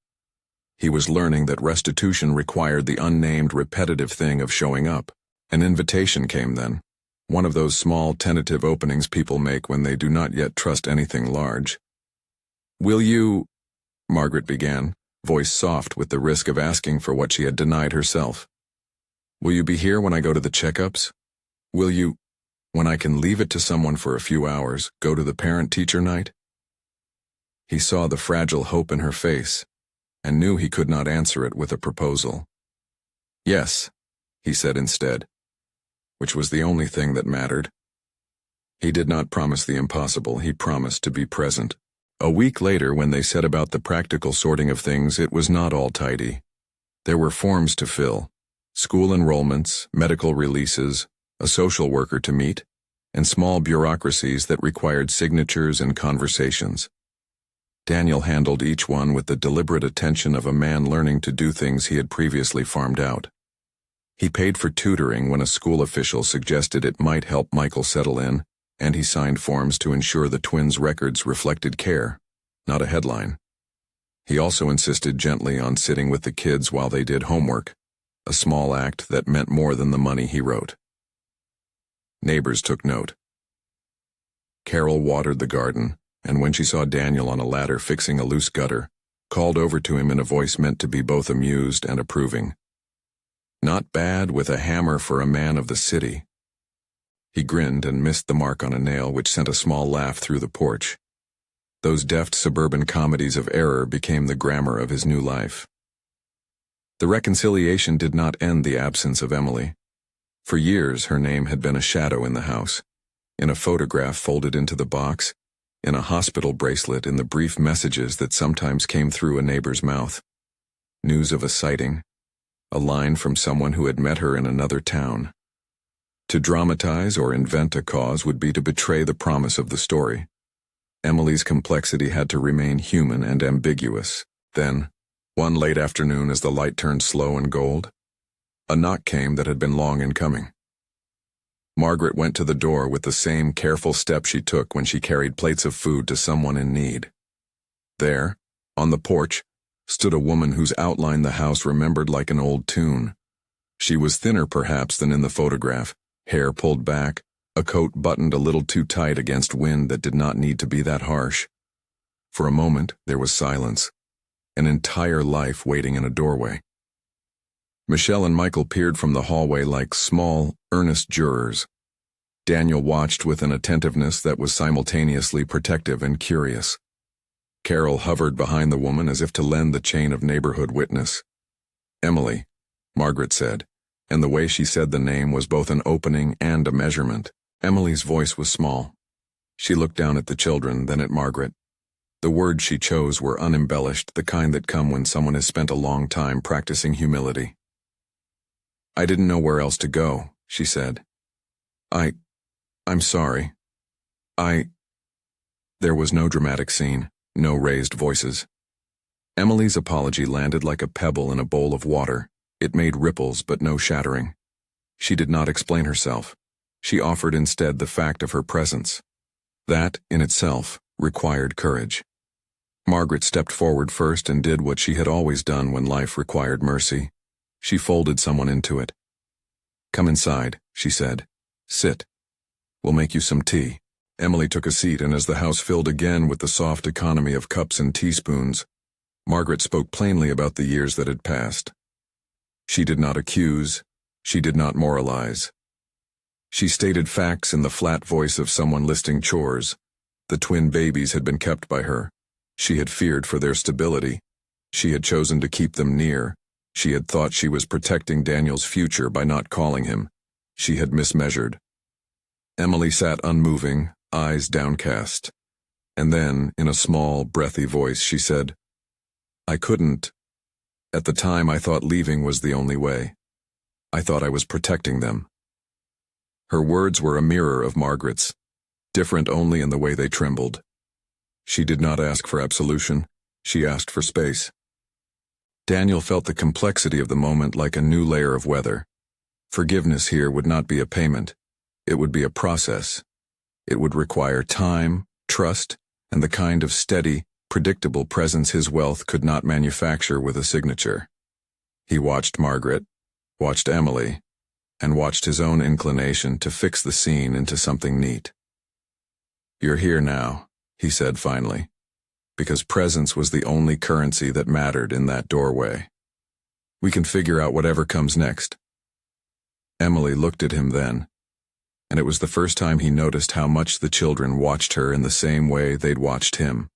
He was learning that restitution required the unnamed repetitive thing of showing up. An invitation came then, one of those small tentative openings people make when they do not yet trust anything large. Will you, Margaret began, voice soft with the risk of asking for what she had denied herself. Will you be here when I go to the checkups? Will you, when I can leave it to someone for a few hours, go to the parent-teacher night? He saw the fragile hope in her face, and knew he could not answer it with a proposal. Yes, he said instead, which was the only thing that mattered. He did not promise the impossible, he promised to be present. A week later, when they set about the practical sorting of things, it was not all tidy. There were forms to fill, school enrollments, medical releases, a social worker to meet, and small bureaucracies that required signatures and conversations. Daniel handled each one with the deliberate attention of a man learning to do things he had previously farmed out. He paid for tutoring when a school official suggested it might help Michael settle in, and he signed forms to ensure the twins' records reflected care, not a headline. He also insisted gently on sitting with the kids while they did homework, a small act that meant more than the money he wrote. Neighbors took note. Carol watered the garden, and when she saw Daniel on a ladder fixing a loose gutter, called over to him in a voice meant to be both amused and approving. Not bad with a hammer for a man of the city. He grinned and missed the mark on a nail, which sent a small laugh through the porch. Those deft suburban comedies of error became the grammar of his new life. The reconciliation did not end the absence of Emily. For years, her name had been a shadow in the house, in a photograph folded into the box, in a hospital bracelet, in the brief messages that sometimes came through a neighbor's mouth. News of a sighting, a line from someone who had met her in another town. To dramatize or invent a cause would be to betray the promise of the story. Emily's complexity had to remain human and ambiguous. Then, one late afternoon as the light turned slow and gold, a knock came that had been long in coming. Margaret went to the door with the same careful step she took when she carried plates of food to someone in need. There, on the porch, stood a woman whose outline the house remembered like an old tune. She was thinner perhaps than in the photograph, hair pulled back, a coat buttoned a little too tight against wind that did not need to be that harsh. For a moment, there was silence, an entire life waiting in a doorway. Michelle and Michael peered from the hallway like small, earnest jurors. Daniel watched with an attentiveness that was simultaneously protective and curious. Carol hovered behind the woman as if to lend the chain of neighborhood witness. "Emily," Margaret said, and the way she said the name was both an opening and a measurement. Emily's voice was small. She looked down at the children, then at Margaret. The words she chose were unembellished, the kind that come when someone has spent a long time practicing humility. "I didn't know where else to go," she said. I'm sorry. There was no dramatic scene, no raised voices. Emily's apology landed like a pebble in a bowl of water. It made ripples but no shattering. She did not explain herself. She offered instead the fact of her presence. That, in itself, required courage. Margaret stepped forward first and did what she had always done when life required mercy. She folded someone into it. "Come inside," she said. "Sit. We'll make you some tea." Emily took a seat, and as the house filled again with the soft economy of cups and teaspoons, Margaret spoke plainly about the years that had passed. She did not accuse. She did not moralize. She stated facts in the flat voice of someone listing chores. The twin babies had been kept by her. She had feared for their stability. She had chosen to keep them near. She had thought she was protecting Daniel's future by not calling him. She had mismeasured. Emily sat unmoving, eyes downcast. And then, in a small, breathy voice, she said, "I couldn't. At the time, I thought leaving was the only way. I thought I was protecting them." Her words were a mirror of Margaret's, different only in the way they trembled. She did not ask for absolution. She asked for space. Daniel felt the complexity of the moment like a new layer of weather. Forgiveness here would not be a payment. It would be a process. It would require time, trust, and the kind of steady, predictable presence his wealth could not manufacture with a signature. He watched Margaret, watched Emily, and watched his own inclination to fix the scene into something neat. "You're here now," he said finally, because presence was the only currency that mattered in that doorway. "We can figure out whatever comes next." Emily looked at him then, and it was the first time he noticed how much the children watched her in the same way they'd watched him,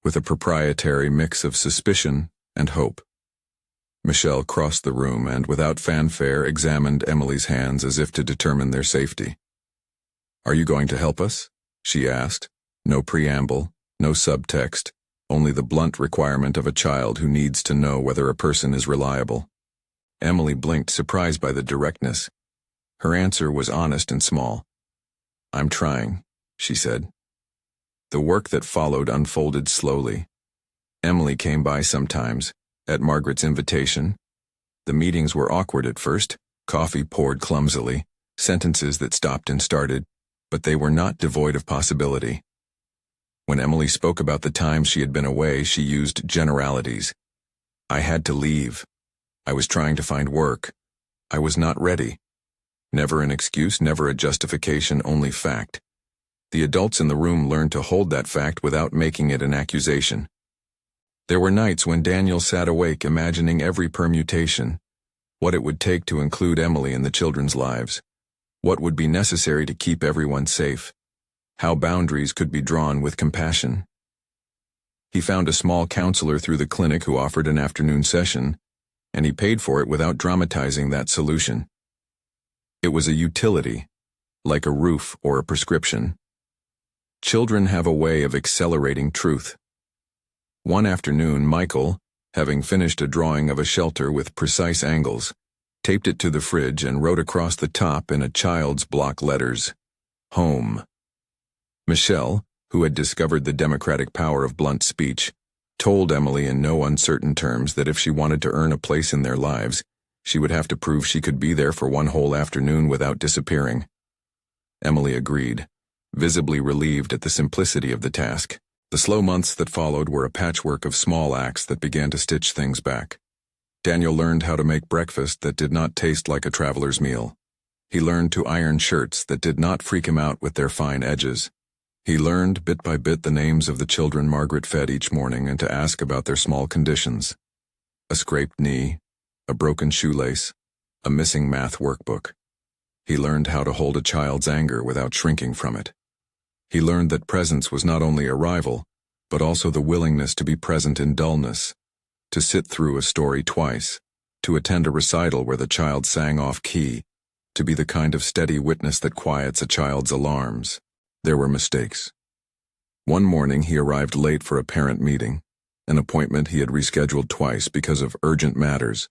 with a proprietary mix of suspicion and hope. Michelle crossed the room and, without fanfare, examined Emily's hands as if to determine their safety. "Are you going to help us?" she asked. No preamble, no subtext, only the blunt requirement of a child who needs to know whether a person is reliable. Emily blinked, surprised by the directness. Her answer was honest and small. "I'm trying," she said. The work that followed unfolded slowly. Emily came by sometimes, at Margaret's invitation. The meetings were awkward at first, coffee poured clumsily, sentences that stopped and started, but they were not devoid of possibility. When Emily spoke about the times she had been away, she used generalities. "I had to leave. I was trying to find work. I was not ready." Never an excuse, never a justification, only fact. The adults in the room learned to hold that fact without making it an accusation. There were nights when Daniel sat awake imagining every permutation, what it would take to include Emily in the children's lives, what would be necessary to keep everyone safe, how boundaries could be drawn with compassion. He found a small counselor through the clinic who offered an afternoon session, and he paid for it without dramatizing that solution. It was a utility, like a roof or a prescription. Children have a way of accelerating truth. One afternoon, Michael, having finished a drawing of a shelter with precise angles, taped it to the fridge and wrote across the top in a child's block letters, "Home." Michelle, who had discovered the democratic power of blunt speech, told Emily in no uncertain terms that if she wanted to earn a place in their lives, she would have to prove she could be there for one whole afternoon without disappearing. Emily agreed, visibly relieved at the simplicity of the task. The slow months that followed were a patchwork of small acts that began to stitch things back. Daniel learned how to make breakfast that did not taste like a traveler's meal. He learned to iron shirts that did not freak him out with their fine edges. He learned, bit by bit, the names of the children Margaret fed each morning and to ask about their small conditions. A scraped knee, a broken shoelace, a missing math workbook. He learned how to hold a child's anger without shrinking from it. He learned that presence was not only arrival, but also the willingness to be present in dullness, to sit through a story twice, to attend a recital where the child sang off key, to be the kind of steady witness that quiets a child's alarms. There were mistakes. One morning he arrived late for a parent meeting, an appointment he had rescheduled twice because of urgent matters,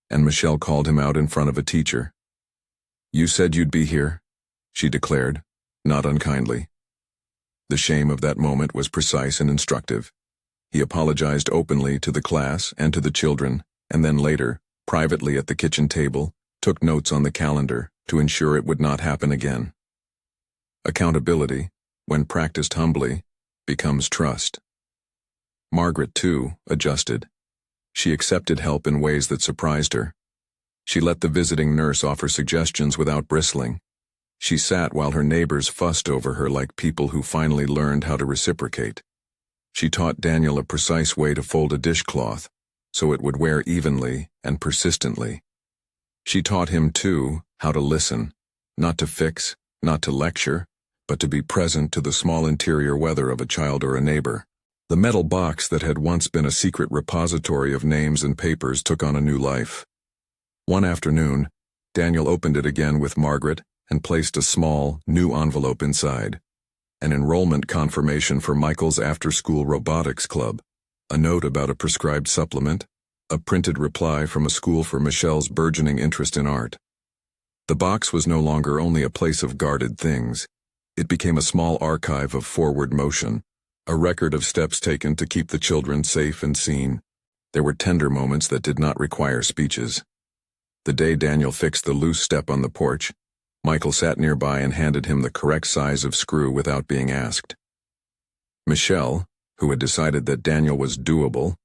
and Michelle called him out in front of a teacher. "You said you'd be here," she declared, not unkindly. The shame of that moment was precise and instructive. He apologized openly to the class and to the children, and then later, privately at the kitchen table, took notes on the calendar to ensure it would not happen again. Accountability, when practiced humbly, becomes trust. Margaret, too, adjusted. She accepted help in ways that surprised her. She let the visiting nurse offer suggestions without bristling. She sat while her neighbors fussed over her like people who finally learned how to reciprocate. She taught Daniel a precise way to fold a dishcloth, so it would wear evenly and persistently. She taught him, too, how to listen, not to fix, not to lecture, but to be present to the small interior weather of a child or a neighbor. The metal box that had once been a secret repository of names and papers took on a new life. One afternoon, Daniel opened it again with Margaret and placed a small, new envelope inside. An enrollment confirmation for Michael's after-school robotics club, a note about a prescribed supplement, a printed reply from a school for Michelle's burgeoning interest in art. The box was no longer only a place of guarded things. It became a small archive of forward motion, a record of steps taken to keep the children safe and seen. There were tender moments that did not require speeches. The day Daniel fixed the loose step on the porch, Michael sat nearby and handed him the correct size of screw without being asked. Michelle, who had decided that Daniel was doable,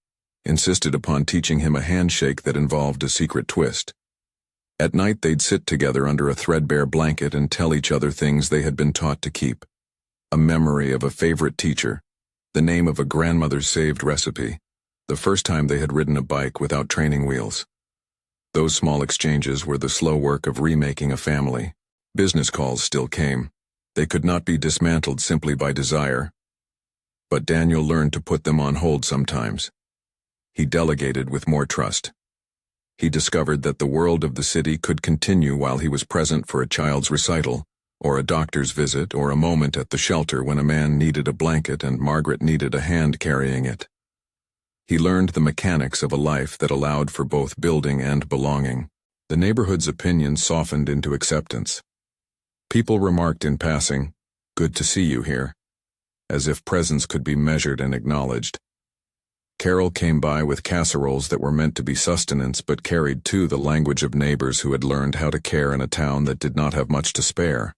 insisted upon teaching him a handshake that involved a secret twist. At night they'd sit together under a threadbare blanket and tell each other things they had been taught to keep. A memory of a favorite teacher, the name of a grandmother's saved recipe, the first time they had ridden a bike without training wheels. Those small exchanges were the slow work of remaking a family. Business calls still came. They could not be dismantled simply by desire. But Daniel learned to put them on hold sometimes. He delegated with more trust. He discovered that the world of the city could continue while he was present for a child's recital, or a doctor's visit, or a moment at the shelter when a man needed a blanket and Margaret needed a hand carrying it. He learned the mechanics of a life that allowed for both building and belonging. The neighborhood's opinion softened into acceptance. People remarked in passing, "Good to see you here," as if presence could be measured and acknowledged. Carol came by with casseroles that were meant to be sustenance but carried too the language of neighbors who had learned how to care in a town that did not have much to spare.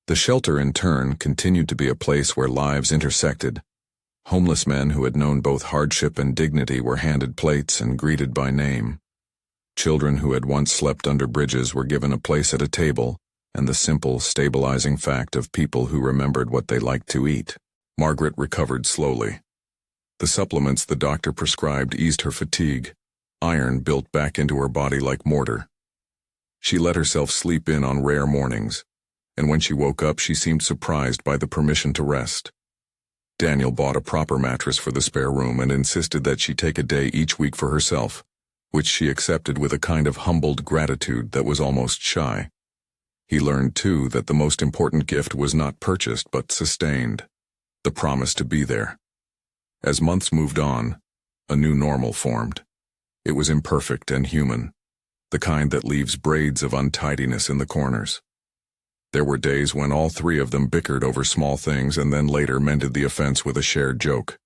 The shelter, in turn, continued to be a place where lives intersected. Homeless men who had known both hardship and dignity were handed plates and greeted by name. Children who had once slept under bridges were given a place at a table, and the simple, stabilizing fact of people who remembered what they liked to eat. Margaret recovered slowly. The supplements the doctor prescribed eased her fatigue. Iron built back into her body like mortar. She let herself sleep in on rare mornings, and when she woke up she seemed surprised by the permission to rest. Daniel bought a proper mattress for the spare room and insisted that she take a day each week for herself, which she accepted with a kind of humbled gratitude that was almost shy. He learned, too, that the most important gift was not purchased but sustained, the promise to be there. As months moved on, a new normal formed. It was imperfect and human, the kind that leaves braids of untidiness in the corners. There were days when all three of them bickered over small things and then later mended the offense with a shared joke.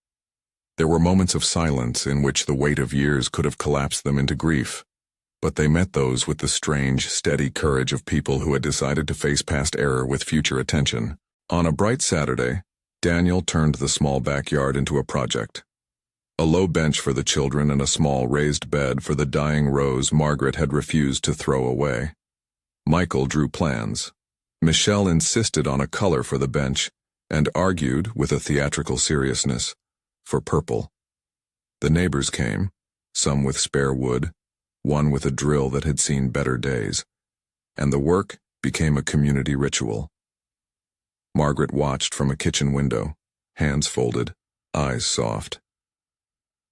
There were moments of silence in which the weight of years could have collapsed them into grief, but they met those with the strange, steady courage of people who had decided to face past error with future attention. On a bright Saturday, Daniel turned the small backyard into a project. A low bench for the children and a small raised bed for the dying Rose Margaret had refused to throw away. Michael drew plans. Michelle insisted on a color for the bench and argued, with a theatrical seriousness, for purple. The neighbors came, some with spare wood, one with a drill that had seen better days, and the work became a community ritual. Margaret watched from a kitchen window, hands folded, eyes soft.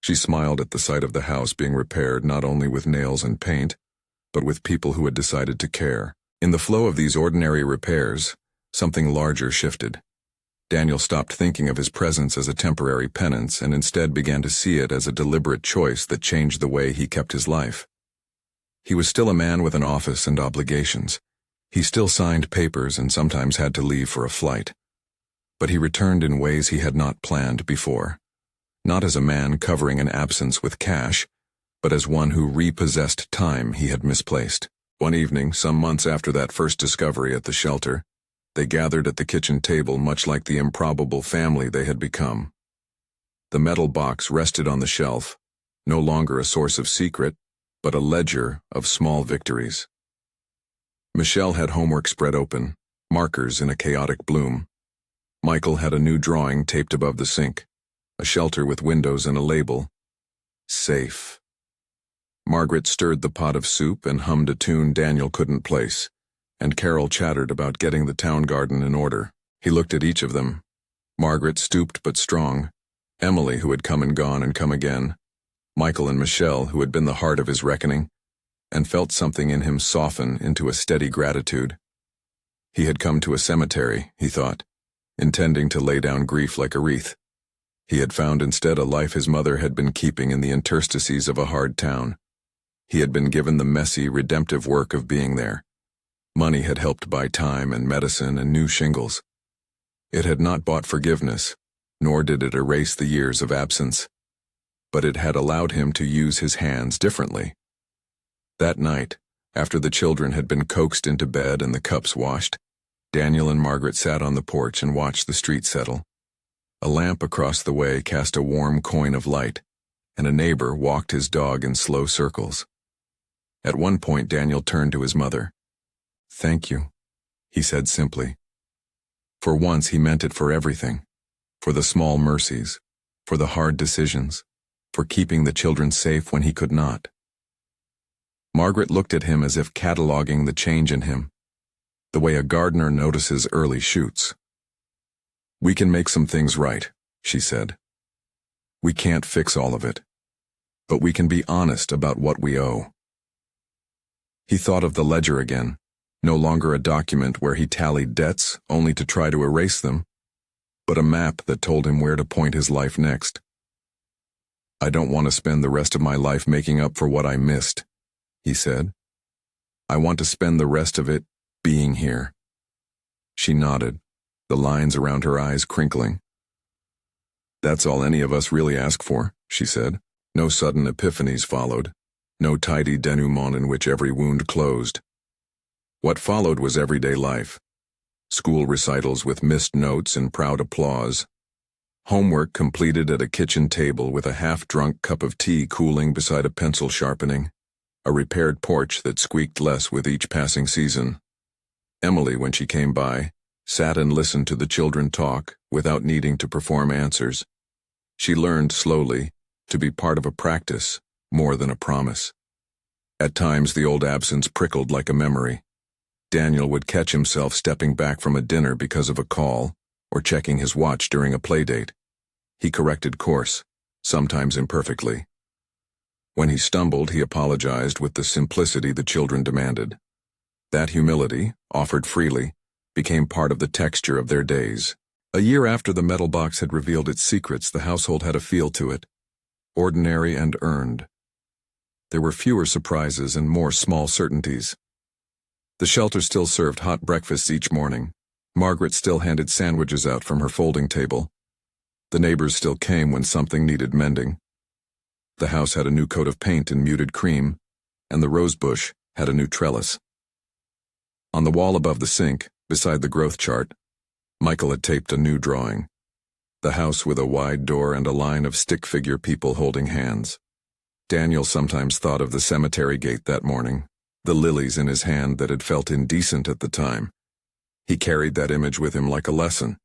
She smiled at the sight of the house being repaired not only with nails and paint, but with people who had decided to care. In the flow of these ordinary repairs, something larger shifted. Daniel stopped thinking of his presence as a temporary penance and instead began to see it as a deliberate choice that changed the way he kept his life. He was still a man with an office and obligations. He still signed papers and sometimes had to leave for a flight. But he returned in ways he had not planned before. Not as a man covering an absence with cash, but as one who repossessed time he had misplaced. One evening, some months after that first discovery at the shelter, they gathered at the kitchen table much like the improbable family they had become. The metal box rested on the shelf, no longer a source of secret, but a ledger of small victories. Michelle had homework spread open, markers in a chaotic bloom. Michael had a new drawing taped above the sink, a shelter with windows and a label, safe. Margaret stirred the pot of soup and hummed a tune Daniel couldn't place, and Carol chattered about getting the town garden in order. He looked at each of them. Margaret, stooped but strong, Emily, who had come and gone and come again, Michael and Michelle, who had been the heart of his reckoning, and felt something in him soften into a steady gratitude. He had come to a cemetery, he thought, intending to lay down grief like a wreath. He had found instead a life his mother had been keeping in the interstices of a hard town. He had been given the messy, redemptive work of being there. Money had helped buy time and medicine and new shingles. It had not bought forgiveness, nor did it erase the years of absence. But it had allowed him to use his hands differently. That night, after the children had been coaxed into bed and the cups washed, Daniel and Margaret sat on the porch and watched the street settle. A lamp across the way cast a warm coin of light, and a neighbor walked his dog in slow circles. At one point, Daniel turned to his mother. "Thank you," he said simply. For once, he meant it for everything. For the small mercies, for the hard decisions, for keeping the children safe when he could not. Margaret looked at him as if cataloging the change in him, the way a gardener notices early shoots. "We can make some things right," she said. "We can't fix all of it, but we can be honest about what we owe." He thought of the ledger again, no longer a document where he tallied debts only to try to erase them, but a map that told him where to point his life next. "I don't want to spend the rest of my life making up for what I missed," he said. "I want to spend the rest of it being here." She nodded, the lines around her eyes crinkling. "That's all any of us really ask for," she said. No sudden epiphanies followed, no tidy denouement in which every wound closed. What followed was everyday life. School recitals with missed notes and proud applause. Homework completed at a kitchen table with a half-drunk cup of tea cooling beside a pencil sharpening. A repaired porch that squeaked less with each passing season. Emily, when she came by, sat and listened to the children talk without needing to perform answers. She learned slowly to be part of a practice more than a promise. At times the old absence prickled like a memory. Daniel would catch himself stepping back from a dinner because of a call or checking his watch during a playdate. He corrected course, sometimes imperfectly. When he stumbled, he apologized with the simplicity the children demanded. That humility, offered freely, became part of the texture of their days. A year after the metal box had revealed its secrets, the household had a feel to it, ordinary and earned. There were fewer surprises and more small certainties. The shelter still served hot breakfasts each morning. Margaret still handed sandwiches out from her folding table. The neighbors still came when something needed mending. The house had a new coat of paint in muted cream, and the rose bush had a new trellis. On the wall above the sink, beside the growth chart, Michael had taped a new drawing. The house with a wide door and a line of stick figure people holding hands. Daniel sometimes thought of the cemetery gate that morning, the lilies in his hand that had felt indecent at the time. He carried that image with him like a lesson.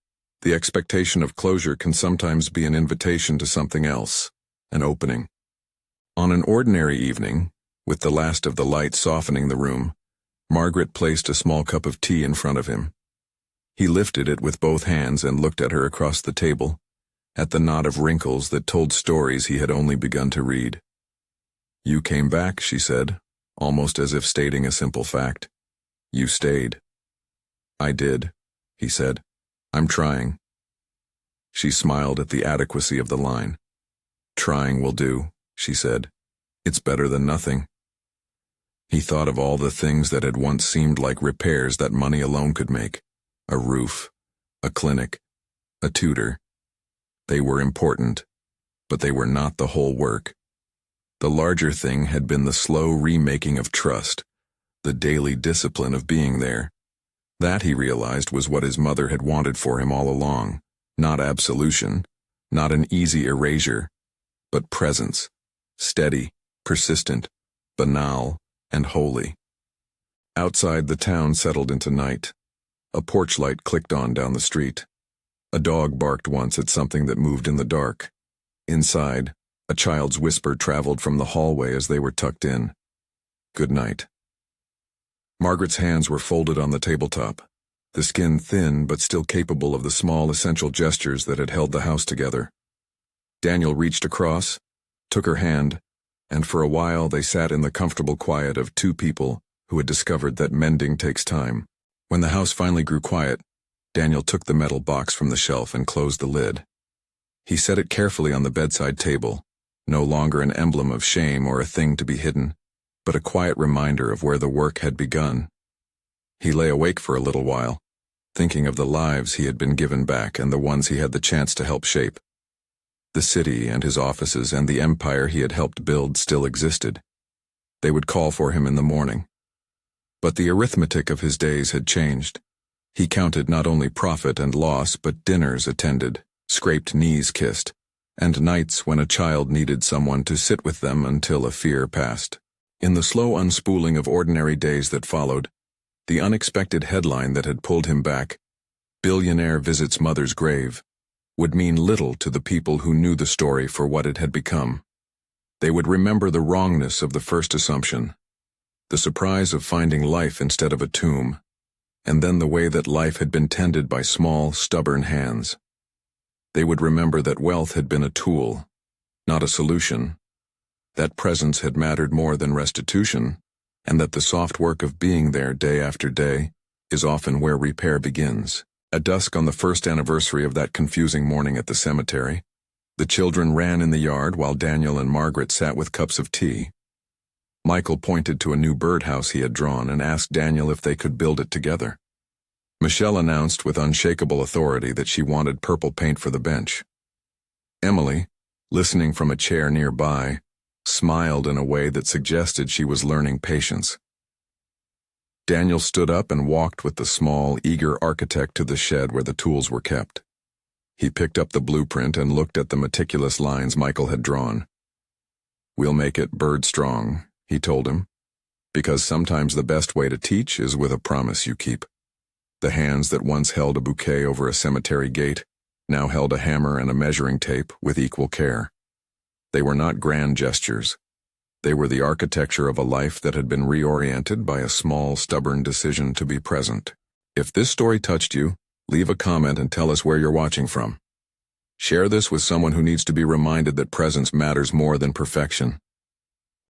The expectation of closure can sometimes be an invitation to something else, an opening. On an ordinary evening, with the last of the light softening the room, Margaret placed a small cup of tea in front of him. He lifted it with both hands and looked at her across the table, at the knot of wrinkles that told stories he had only begun to read. "You came back," she said, almost as if stating a simple fact. "You stayed." "I did," he said. "I'm trying." She smiled at the adequacy of the line. "Trying will do," she said. "It's better than nothing." He thought of all the things that had once seemed like repairs that money alone could make. A roof, a clinic, a tutor. They were important, but they were not the whole work. The larger thing had been the slow remaking of trust, the daily discipline of being there. That, he realized, was what his mother had wanted for him all along. Not absolution, not an easy erasure, but presence, steady, persistent, banal, and holy. Outside, the town settled into night. A porch light clicked on down the street. A dog barked once at something that moved in the dark. Inside, a child's whisper traveled from the hallway as they were tucked in. "Good night." Margaret's hands were folded on the tabletop, the skin thin but still capable of the small essential gestures that had held the house together. Daniel reached across, took her hand, and for a while they sat in the comfortable quiet of two people who had discovered that mending takes time. When the house finally grew quiet, Daniel took the metal box from the shelf and closed the lid. He set it carefully on the bedside table, no longer an emblem of shame or a thing to be hidden, but a quiet reminder of where the work had begun. He lay awake for a little while, thinking of the lives he had been given back and the ones he had the chance to help shape. The city and his offices and the empire he had helped build still existed. They would call for him in the morning. But the arithmetic of his days had changed. He counted not only profit and loss, but dinners attended, scraped knees kissed, and nights when a child needed someone to sit with them until a fear passed. In the slow unspooling of ordinary days that followed, the unexpected headline that had pulled him back, "Billionaire visits mother's grave," would mean little to the people who knew the story for what it had become. They would remember the wrongness of the first assumption, the surprise of finding life instead of a tomb, and then the way that life had been tended by small, stubborn hands. They would remember that wealth had been a tool, not a solution, that presence had mattered more than restitution, and that the soft work of being there day after day is often where repair begins. At dusk on the first anniversary of that confusing morning at the cemetery, the children ran in the yard while Daniel and Margaret sat with cups of tea. Michael pointed to a new birdhouse he had drawn and asked Daniel if they could build it together. Michelle announced with unshakable authority that she wanted purple paint for the bench. Emily, listening from a chair nearby, smiled in a way that suggested she was learning patience. Daniel stood up and walked with the small, eager architect to the shed where the tools were kept. He picked up the blueprint and looked at the meticulous lines Michael had drawn. "We'll make it bird strong," he told him, "because sometimes the best way to teach is with a promise you keep." The hands that once held a bouquet over a cemetery gate now held a hammer and a measuring tape with equal care. They were not grand gestures. They were the architecture of a life that had been reoriented by a small, stubborn decision to be present. If this story touched you, leave a comment and tell us where you're watching from. Share this with someone who needs to be reminded that presence matters more than perfection.